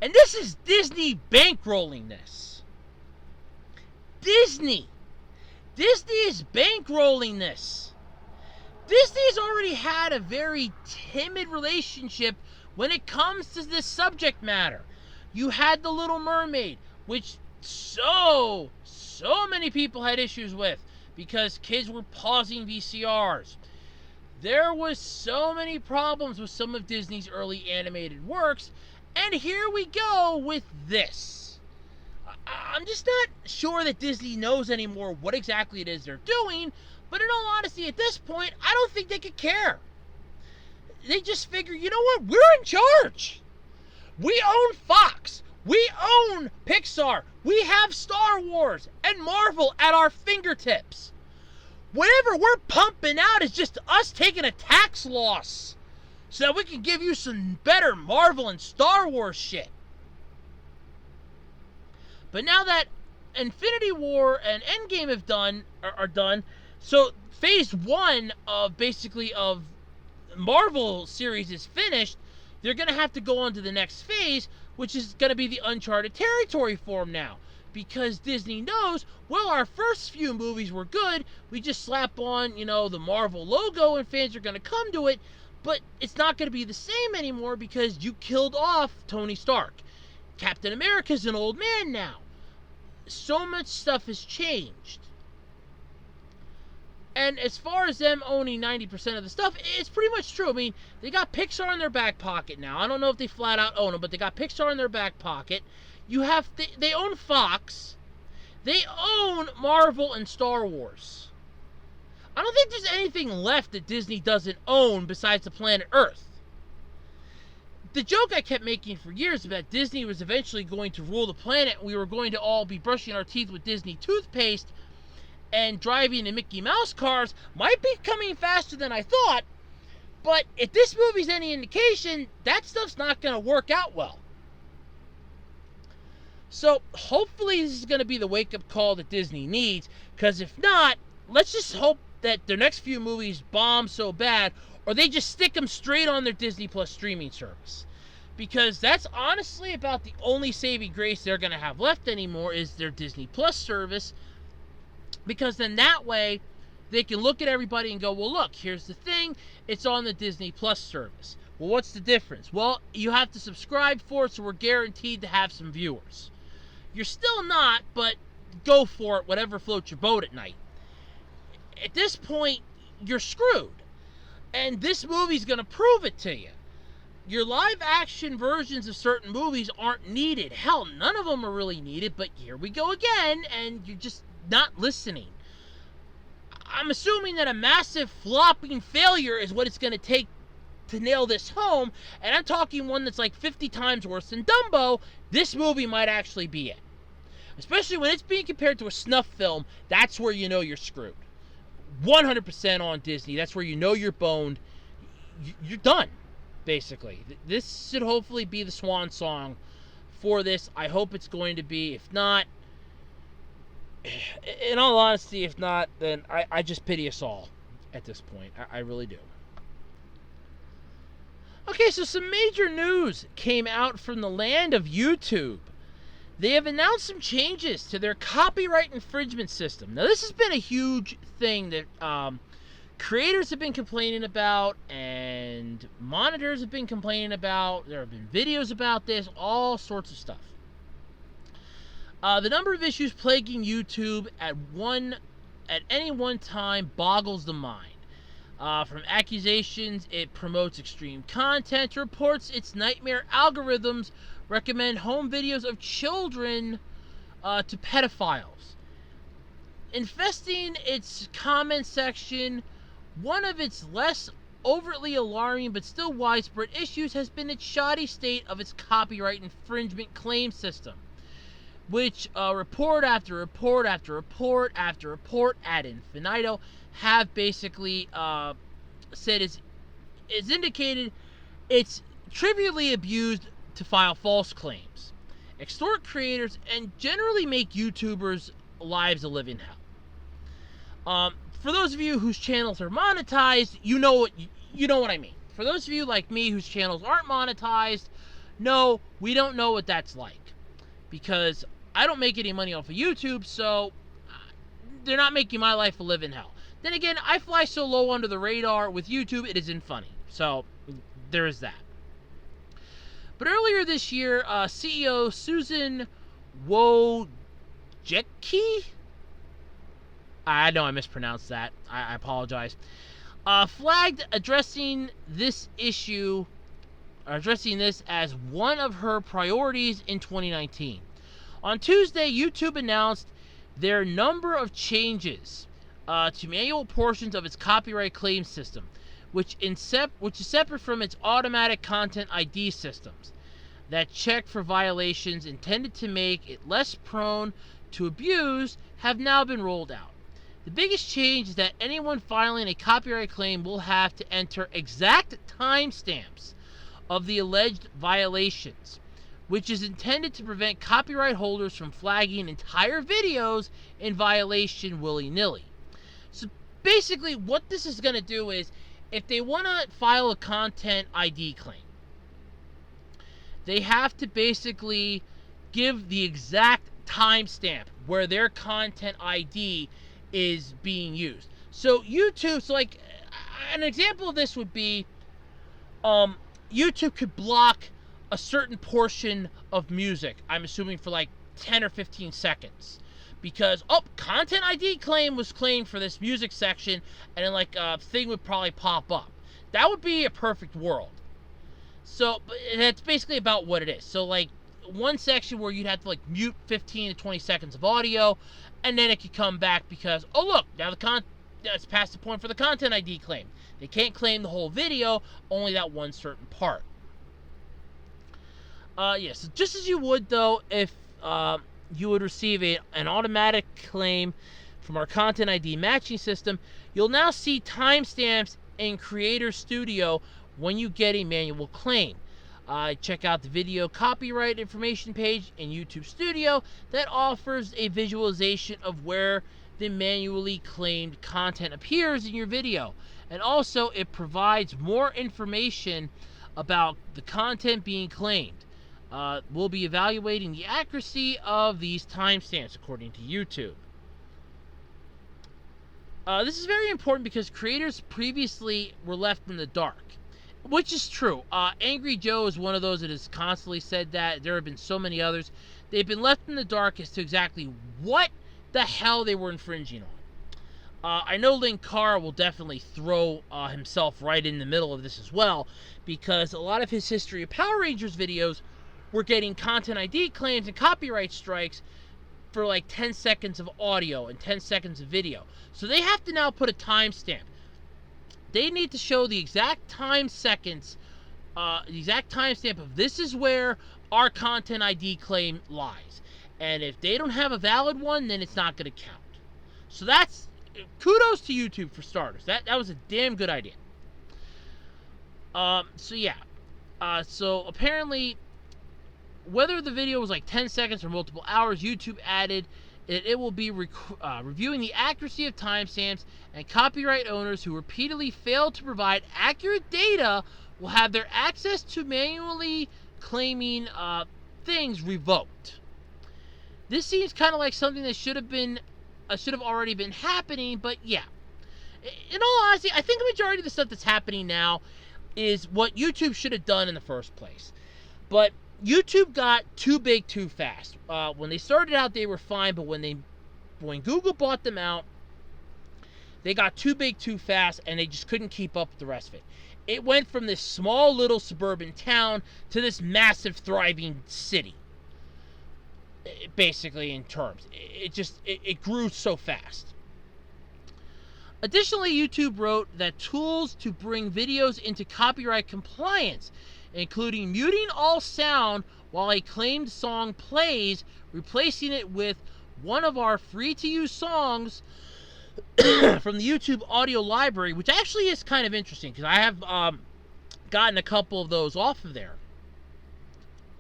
And this is Disney bankrolling this. Disney is bankrolling this. Disney's already had a very timid relationship when it comes to this subject matter. You had The Little Mermaid, which so many people had issues with because kids were pausing VCRs. There was so many problems with some of Disney's early animated works, and here we go with this. I'm just not sure that Disney knows anymore what exactly it is they're doing, but in all honesty, at this point, I don't think they could care. They just figure, you know what, we're in charge. We own Fox. We own Pixar. We have Star Wars and Marvel at our fingertips. Whatever we're pumping out is just us taking a tax loss so that we can give you some better Marvel and Star Wars shit. But now that Infinity War and Endgame are done, so phase 1 of basically of Marvel series is finished, they're going to have to go on to the next phase, which is going to be the uncharted territory for them now. Because Disney knows, well, our first few movies were good, we just slap on, the Marvel logo and fans are going to come to it, but it's not going to be the same anymore because you killed off Tony Stark. Captain America's an old man now. So much stuff has changed. And as far as them owning 90% of the stuff, it's pretty much true. I mean, they got Pixar in their back pocket now. I don't know if they flat out own them, but they got Pixar in their back pocket. They own Fox. They own Marvel and Star Wars. I don't think there's anything left that Disney doesn't own besides the planet Earth. The joke I kept making for years about Disney was eventually going to rule the planet. We were going to all be brushing our teeth with Disney toothpaste and driving in Mickey Mouse cars might be coming faster than I thought. But if this movie's any indication, that stuff's not going to work out well. So hopefully this is going to be the wake-up call that Disney needs. Because if not, let's just hope that their next few movies bomb so bad, or they just stick them straight on their Disney Plus streaming service. Because that's honestly about the only saving grace they're going to have left anymore is their Disney Plus service. Because then that way, they can look at everybody and go, well, look, here's the thing. It's on the Disney Plus service. Well, what's the difference? Well, you have to subscribe for it, so we're guaranteed to have some viewers. You're still not, but go for it, whatever floats your boat at night. At this point, you're screwed. And this movie's going to prove it to you. Your live-action versions of certain movies aren't needed. Hell, none of them are really needed, but here we go again, and you're just not listening. I'm assuming that a massive flopping failure is what it's going to take to nail this home, and I'm talking one that's like 50 times worse than Dumbo. This movie might actually be it. Especially when it's being compared to a snuff film, that's where you know you're screwed. 100% on Disney. That's where you know you're boned. You're done, basically. This should hopefully be the swan song for this. I hope it's going to be. If not, in all honesty, if not, then I just pity us all at this point. I really do. Okay, so some major news came out from the land of YouTube. They have announced some changes to their copyright infringement system. Now, this has been a huge thing that creators have been complaining about and monitors have been complaining about. There have been videos about this, all sorts of stuff. The number of issues plaguing YouTube at any one time boggles the mind. From accusations it promotes extreme content to reports its nightmare algorithms recommend home videos of children to pedophiles. Infesting its comment section, one of its less overtly alarming but still widespread issues has been its shoddy state of its copyright infringement claim system, which report after report after report after report ad infinitum have basically said is indicated it's trivially abused to file false claims, extort creators, and generally make YouTubers' lives a living hell. For those of you whose channels are monetized, you know what I mean. For those of you like me whose channels aren't monetized, no, we don't know what that's like. Because I don't make any money off of YouTube, so they're not making my life a living hell. Then again, I fly so low under the radar with YouTube, it isn't funny. So, there is that. But earlier this year, CEO Susan Wojcicki, I know I mispronounced that. I apologize. Flagged addressing this as one of her priorities in 2019. On Tuesday, YouTube announced their number of changes to manual portions of its copyright claim system, which is separate from its automatic content ID systems that check for violations intended to make it less prone to abuse, have now been rolled out. The biggest change is that anyone filing a copyright claim will have to enter exact timestamps of the alleged violations, which is intended to prevent copyright holders from flagging entire videos in violation willy-nilly. So basically what this is going to do is, if they want to file a content ID claim, they have to basically give the exact timestamp where their content ID is being used. So YouTube, so like an example of this would be, YouTube could block a certain portion of music, I'm assuming for like 10 or 15 seconds, because content ID claim was claimed for this music section, and then like a thing would probably pop up. That would be a perfect world. So that's basically about what it is. So like one section where you'd have to like mute 15 to 20 seconds of audio, and then it could come back because, oh look, now it's past the point for the content ID claim. They can't claim the whole video, only that one certain part. Yes, just as you would though if you would receive an automatic claim from our content ID matching system, you'll now see timestamps in Creator Studio when you get a manual claim. Check out the video copyright information page in YouTube Studio that offers a visualization of where the manually claimed content appears in your video. And also it provides more information about the content being claimed. We'll be evaluating the accuracy of these timestamps according to YouTube. This is very important because creators previously were left in the dark, which is true. Angry Joe is one of those that has constantly said that. There have been so many others. They've been left in the dark as to exactly what the hell they were infringing on. I know Link Carr will definitely throw himself right in the middle of this as well, because a lot of his History of Power Rangers videos were getting content ID claims and copyright strikes for like 10 seconds of audio and 10 seconds of video. So they have to now put a timestamp. They need to show the exact timestamp of this is where our content ID claim lies. And if they don't have a valid one, then it's not going to count. So that's kudos to YouTube for starters. That was a damn good idea. So yeah. So apparently, whether the video was like 10 seconds or multiple hours, YouTube added it will be reviewing the accuracy of timestamps, and copyright owners who repeatedly fail to provide accurate data will have their access to manually claiming things revoked. This seems kind of like something that should have already been happening, but yeah. In all honesty, I think the majority of the stuff that's happening now is what YouTube should have done in the first place. But YouTube got too big too fast. When they started out, they were fine, but when Google bought them out, they got too big too fast, and they just couldn't keep up with the rest of it. It went from this small little suburban town to this massive thriving city. Basically, in terms, it grew so fast. Additionally, YouTube wrote that tools to bring videos into copyright compliance, including muting all sound while a claimed song plays, replacing it with one of our free-to-use songs from the YouTube audio library, which actually is kind of interesting because I have gotten a couple of those off of there.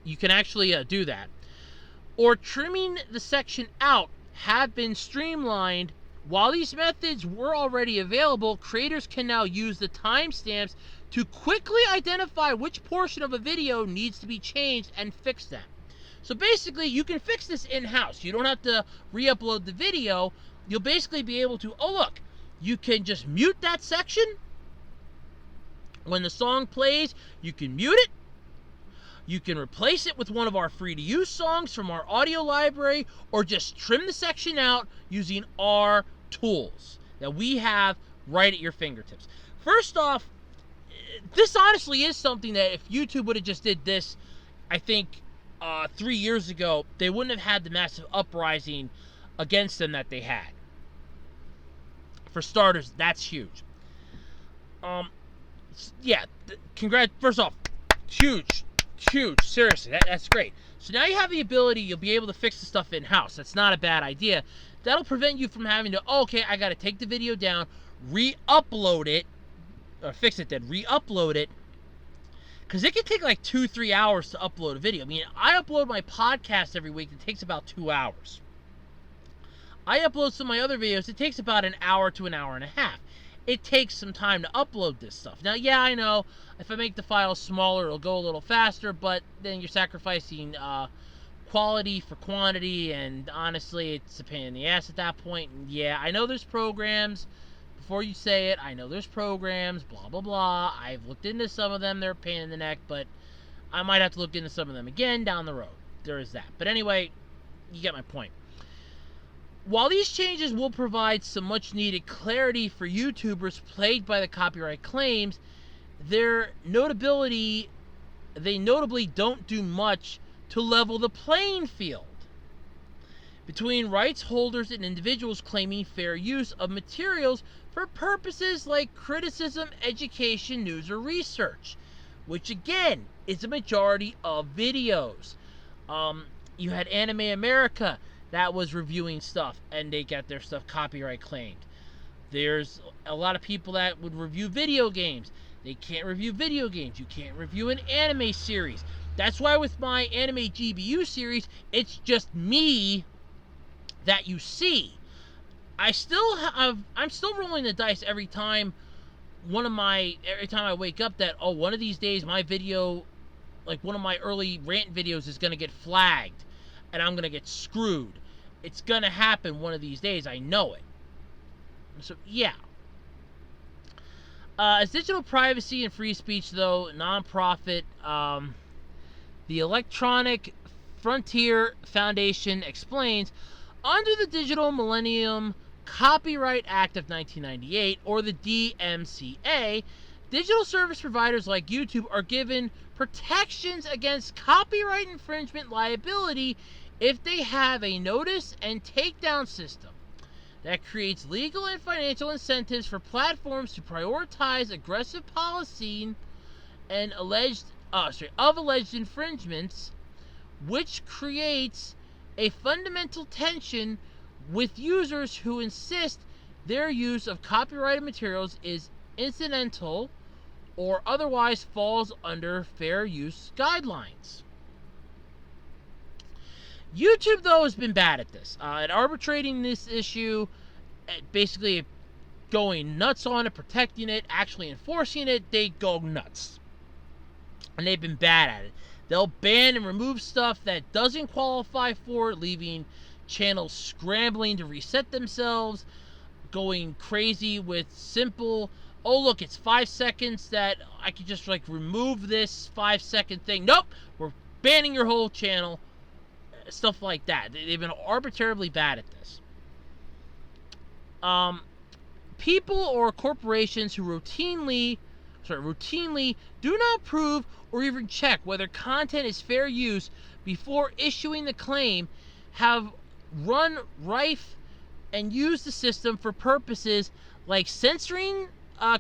You can actually do that. Or trimming the section out have been streamlined. While these methods were already available, creators can now use the timestamps to quickly identify which portion of a video needs to be changed and fix that. So basically, you can fix this in-house. You don't have to re-upload the video. You'll basically be able to, oh look, you can just mute that section. When the song plays, you can mute it. You can replace it with one of our free-to-use songs from our audio library, or just trim the section out using our tools that we have right at your fingertips. First off, this honestly is something that if YouTube would have just did this, I think 3 years ago, they wouldn't have had the massive uprising against them that they had. For starters, that's huge. Yeah, first off, huge, seriously, that's great. So now you have the ability, you'll be able to fix the stuff in-house. That's not a bad idea. That'll prevent you from having to, okay, I gotta take the video down, re-upload it, or fix it then, re-upload it, because it can take like 2-3 hours to upload a video. I mean, I upload my podcast every week, it takes about 2 hours. I upload some of my other videos, it takes about an hour to an hour and a half. It takes some time to upload this stuff. Now, yeah, I know, if I make the file smaller, it'll go a little faster, but then you're sacrificing quality for quantity, and honestly, it's a pain in the ass at that point. And yeah, I know there's programs, before you say it, I know there's programs, blah, blah, blah. I've looked into some of them, they're a pain in the neck, but I might have to look into some of them again down the road. There is that. But anyway, you get my point. While these changes will provide some much needed clarity for YouTubers plagued by the copyright claims, they notably don't do much to level the playing field between rights holders and individuals claiming fair use of materials for purposes like criticism, education, news, or research, which again is a majority of videos. You had Anime America that was reviewing stuff, and they got their stuff copyright claimed. There's a lot of people that would review video games. They can't review video games. You can't review an anime series. That's why with my Anime GBU series, it's just me that you see. I'm still rolling the dice every time I wake up that, one of these days my video, like one of my early rant videos, is going to get flagged and I'm going to get screwed. It's going to happen one of these days. I know it. So, yeah. As digital privacy and free speech, though, nonprofit, the Electronic Frontier Foundation explains, under the Digital Millennium Copyright Act of 1998, or the DMCA, digital service providers like YouTube are given protections against copyright infringement liability if they have a notice and takedown system that creates legal and financial incentives for platforms to prioritize aggressive policing and alleged infringements, which creates a fundamental tension with users who insist their use of copyrighted materials is incidental or otherwise falls under fair use guidelines. YouTube, though, has been bad at this. At arbitrating this issue, basically going nuts on it, protecting it, actually enforcing it, they go nuts. And they've been bad at it. They'll ban and remove stuff that doesn't qualify for it, leaving channels scrambling to reset themselves, going crazy with simple, oh look, it's 5 seconds that I could just like remove this 5-second thing. Nope, we're banning your whole channel. Stuff like that. They've been arbitrarily bad at this. People or corporations who routinely do not prove or even check whether content is fair use before issuing the claim have run rife and used the system for purposes like censoring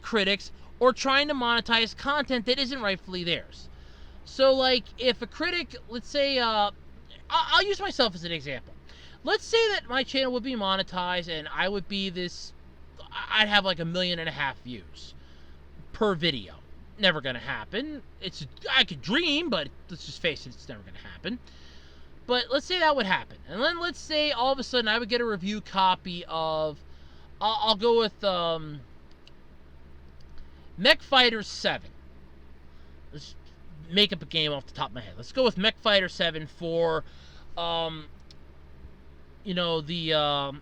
critics or trying to monetize content that isn't rightfully theirs. So, like, if a critic, let's say, I'll use myself as an example. Let's say that my channel would be monetized and I would be I'd have like 1.5 million views per video. Never gonna happen. I could dream, but let's just face it, it's never gonna happen. But let's say that would happen. And then let's say all of a sudden I would get a review copy of, I'll go with Mech Fighter 7. Let's make up a game off the top of my head. Let's go with Mech Fighter 7 for, the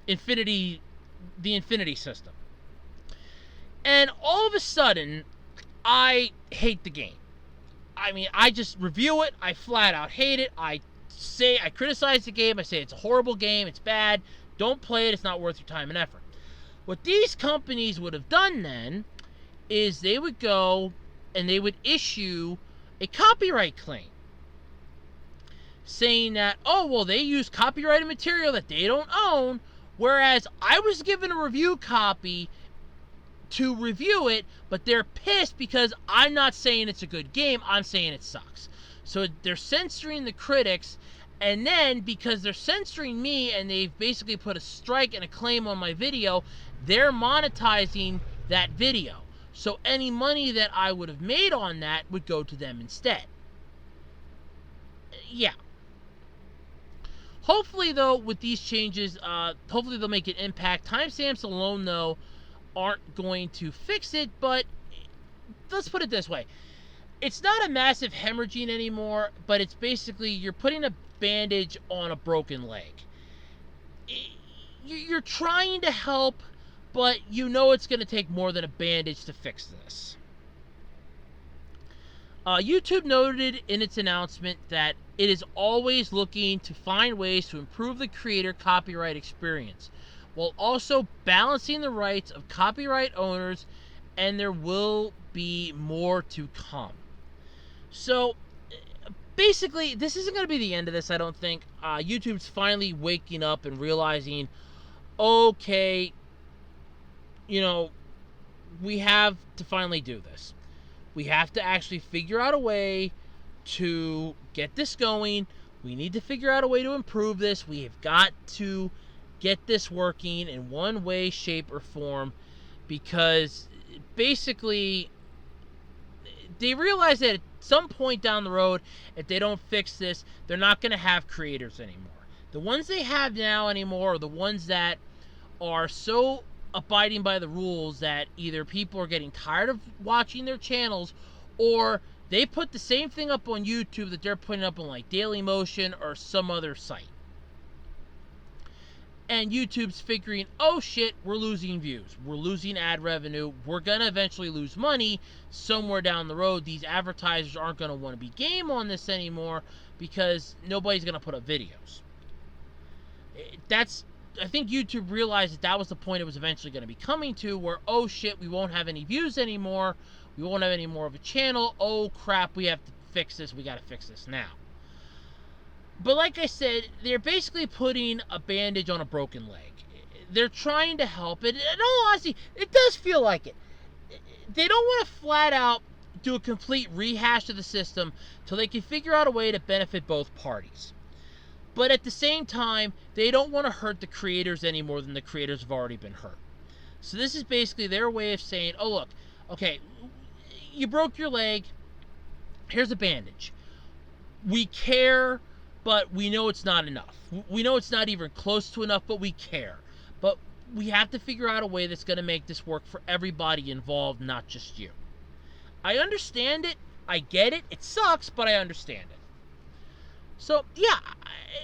Infinity system. And all of a sudden, I hate the game. I mean, I just review it. I flat out hate it. I criticize the game. I say it's a horrible game. It's bad. Don't play it. It's not worth your time and effort. What these companies would have done then is they would go and they would issue a copyright claim saying that, oh, well, they use copyrighted material that they don't own, whereas I was given a review copy to review it, but they're pissed because I'm not saying it's a good game, I'm saying it sucks. So they're censoring the critics, and then because they're censoring me and they've basically put a strike and a claim on my video, they're monetizing that video. So any money that I would have made on that would go to them instead. Yeah. Hopefully, though, with these changes, hopefully they'll make an impact. Timestamps alone, though, aren't going to fix it, but let's put it this way. It's not a massive hemorrhaging anymore, but it's basically you're putting a bandage on a broken leg. You're trying to help, but you know it's going to take more than a bandage to fix this. YouTube noted in its announcement that it is always looking to find ways to improve the creator copyright experience, while also balancing the rights of copyright owners, and there will be more to come. So, basically, this isn't going to be the end of this, I don't think. YouTube's finally waking up and realizing, okay, we have to finally do this. We have to actually figure out a way to get this going. We need to figure out a way to improve this. We have got to get this working in one way, shape, or form, because basically they realize that at some point down the road, if they don't fix this, they're not going to have creators anymore. The ones they have now anymore are the ones that are so abiding by the rules that either people are getting tired of watching their channels, or they put the same thing up on YouTube that they're putting up on like Dailymotion or some other site. And YouTube's figuring, oh shit, we're losing views, we're losing ad revenue, we're gonna eventually lose money somewhere down the road. These advertisers aren't gonna want to be game on this anymore because nobody's gonna put up videos. I think YouTube realized that was the point it was eventually going to be coming to, where, oh shit, we won't have any views anymore, we won't have any more of a channel, oh crap, we have to fix this, we got to fix this now. But like I said, they're basically putting a bandage on a broken leg. They're trying to help it. In all honesty, it does feel like it. They don't want to flat out do a complete rehash of the system till they can figure out a way to benefit both parties. But at the same time, they don't want to hurt the creators any more than the creators have already been hurt. So this is basically their way of saying, oh look, okay, you broke your leg, here's a bandage. We care, but we know it's not enough. We know it's not even close to enough, but we care. But we have to figure out a way that's going to make this work for everybody involved, not just you. I understand it, I get it, it sucks, but I understand it. So, yeah,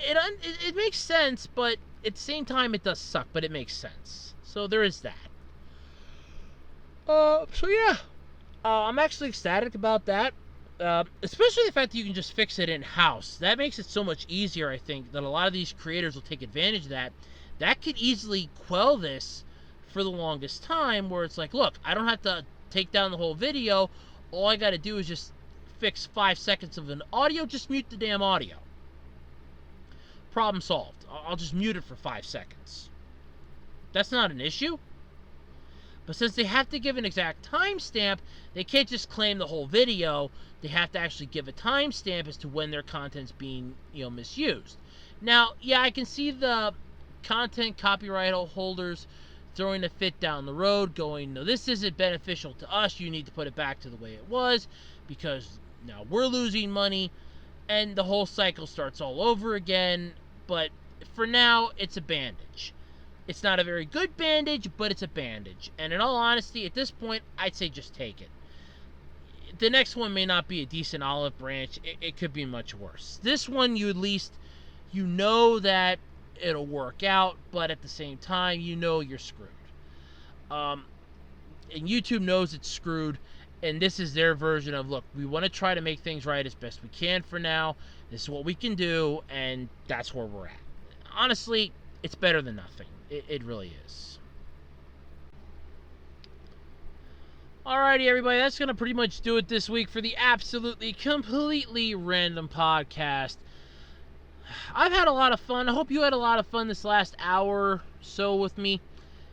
it makes sense, but at the same time, it does suck, but it makes sense. So, there is that. I'm actually ecstatic about that. Especially the fact that you can just fix it in-house. That makes it so much easier, I think, that a lot of these creators will take advantage of that. That could easily quell this for the longest time, where it's like, look, I don't have to take down the whole video. All I got to do is just fix 5 seconds of an audio, just mute the damn audio. Problem solved. I'll just mute it for 5 seconds. That's not an issue. But since they have to give an exact timestamp, they can't just claim the whole video. They have to actually give a timestamp as to when their content's being, misused. Now, yeah, I can see the content copyright holders throwing a fit down the road, going, no, this isn't beneficial to us. You need to put it back to the way it was, because now we're losing money, and the whole cycle starts all over again. But for now, it's a bandage. It's not a very good bandage, but it's a bandage. And in all honesty, at this point, I'd say just take it. The next one may not be a decent olive branch. It could be much worse. This one, you at least, that it'll work out, but at the same time, you're screwed. And YouTube knows it's screwed, and this is their version of, look, we want to try to make things right as best we can for now. This is what we can do, and that's where we're at. Honestly, it's better than nothing. It really is. Alrighty, everybody, that's going to pretty much do it this week for the absolutely, completely random podcast. I've had a lot of fun. I hope you had a lot of fun this last hour so with me.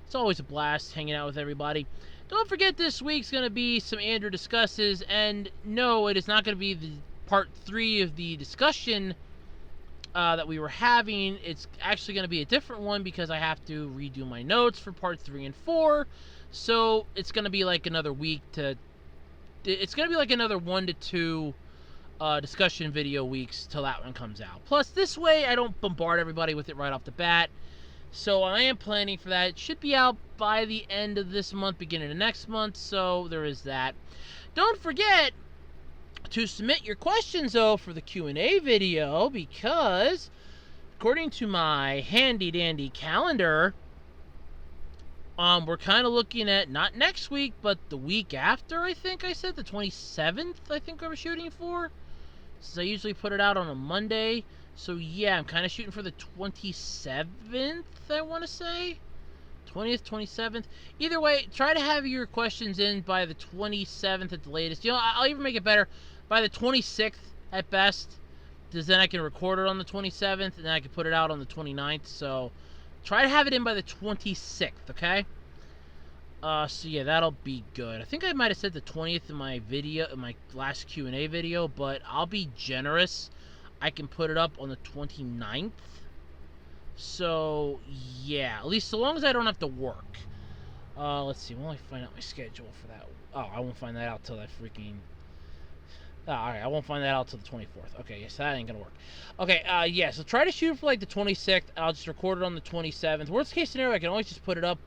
It's always a blast hanging out with everybody. Don't forget this week's going to be some Andrew Discusses, and no, it is not going to be the part 3 of the discussion that we were having. It's actually going to be a different one because I have to redo my notes for part 3 and 4, so it's going to be like another week to... It's going to be like another 1 to 2 discussion video weeks till that one comes out. Plus, this way I don't bombard everybody with it right off the bat. So I am planning for that. It should be out by the end of this month, beginning of next month, so there is that. Don't forget to submit your questions, though, for the Q&A video, because according to my handy-dandy calendar, we're kind of looking at, not next week, but the week after, I think I said, the 27th, I think I was shooting for, since I usually put it out on a Monday. So yeah, I'm kind of shooting for the 27th, I want to say. 20th, 27th. Either way, try to have your questions in by the 27th at the latest. You know, I'll even make it better. By the 26th at best. Because then I can record it on the 27th, and then I can put it out on the 29th. So try to have it in by the 26th, okay? So yeah, that'll be good. I think I might have said the 20th in my video, in my last Q&A video, but I'll be generous. I can put it up on the 29th. So, yeah. At least so long as I don't have to work. Let's see. When will I find out my schedule for that? Oh, I won't find that out till that freaking... alright, I won't find that out till the 24th. Okay, yes, that ain't gonna work. Okay, yeah, so try to shoot for like the 26th. I'll just record it on the 27th. Worst case scenario, I can always just put it up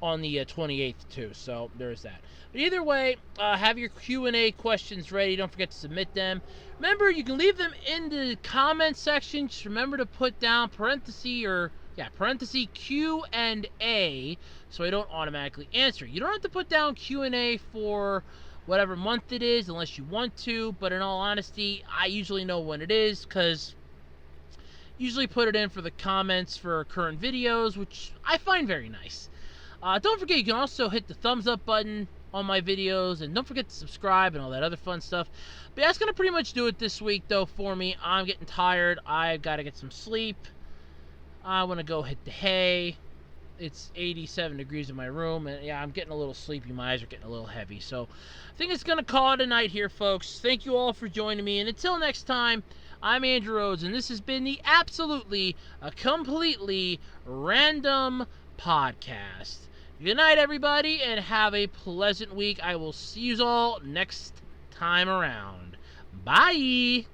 on the 28th too, so there's that. But either way, have your Q&A questions ready. Don't forget to submit them. Remember, you can leave them in the comment section. Just remember to put down parenthesis Q&A, so I don't automatically answer. You don't have to put down Q&A for whatever month it is unless you want to, but in all honesty, I usually know when it is because usually put it in for the comments for current videos, which I find very nice. Don't forget, you can also hit the thumbs up button on my videos, and don't forget to subscribe and all that other fun stuff. But that's going to pretty much do it this week, though, for me. I'm getting tired. I've got to get some sleep. I want to go hit the hay. It's 87 degrees in my room, and yeah, I'm getting a little sleepy. My eyes are getting a little heavy. So I think it's going to call it a night here, folks. Thank you all for joining me, and until next time, I'm Andrew Rhodes, and this has been the completely random podcast. Good night, everybody, and have a pleasant week. I will see you all next time around. Bye!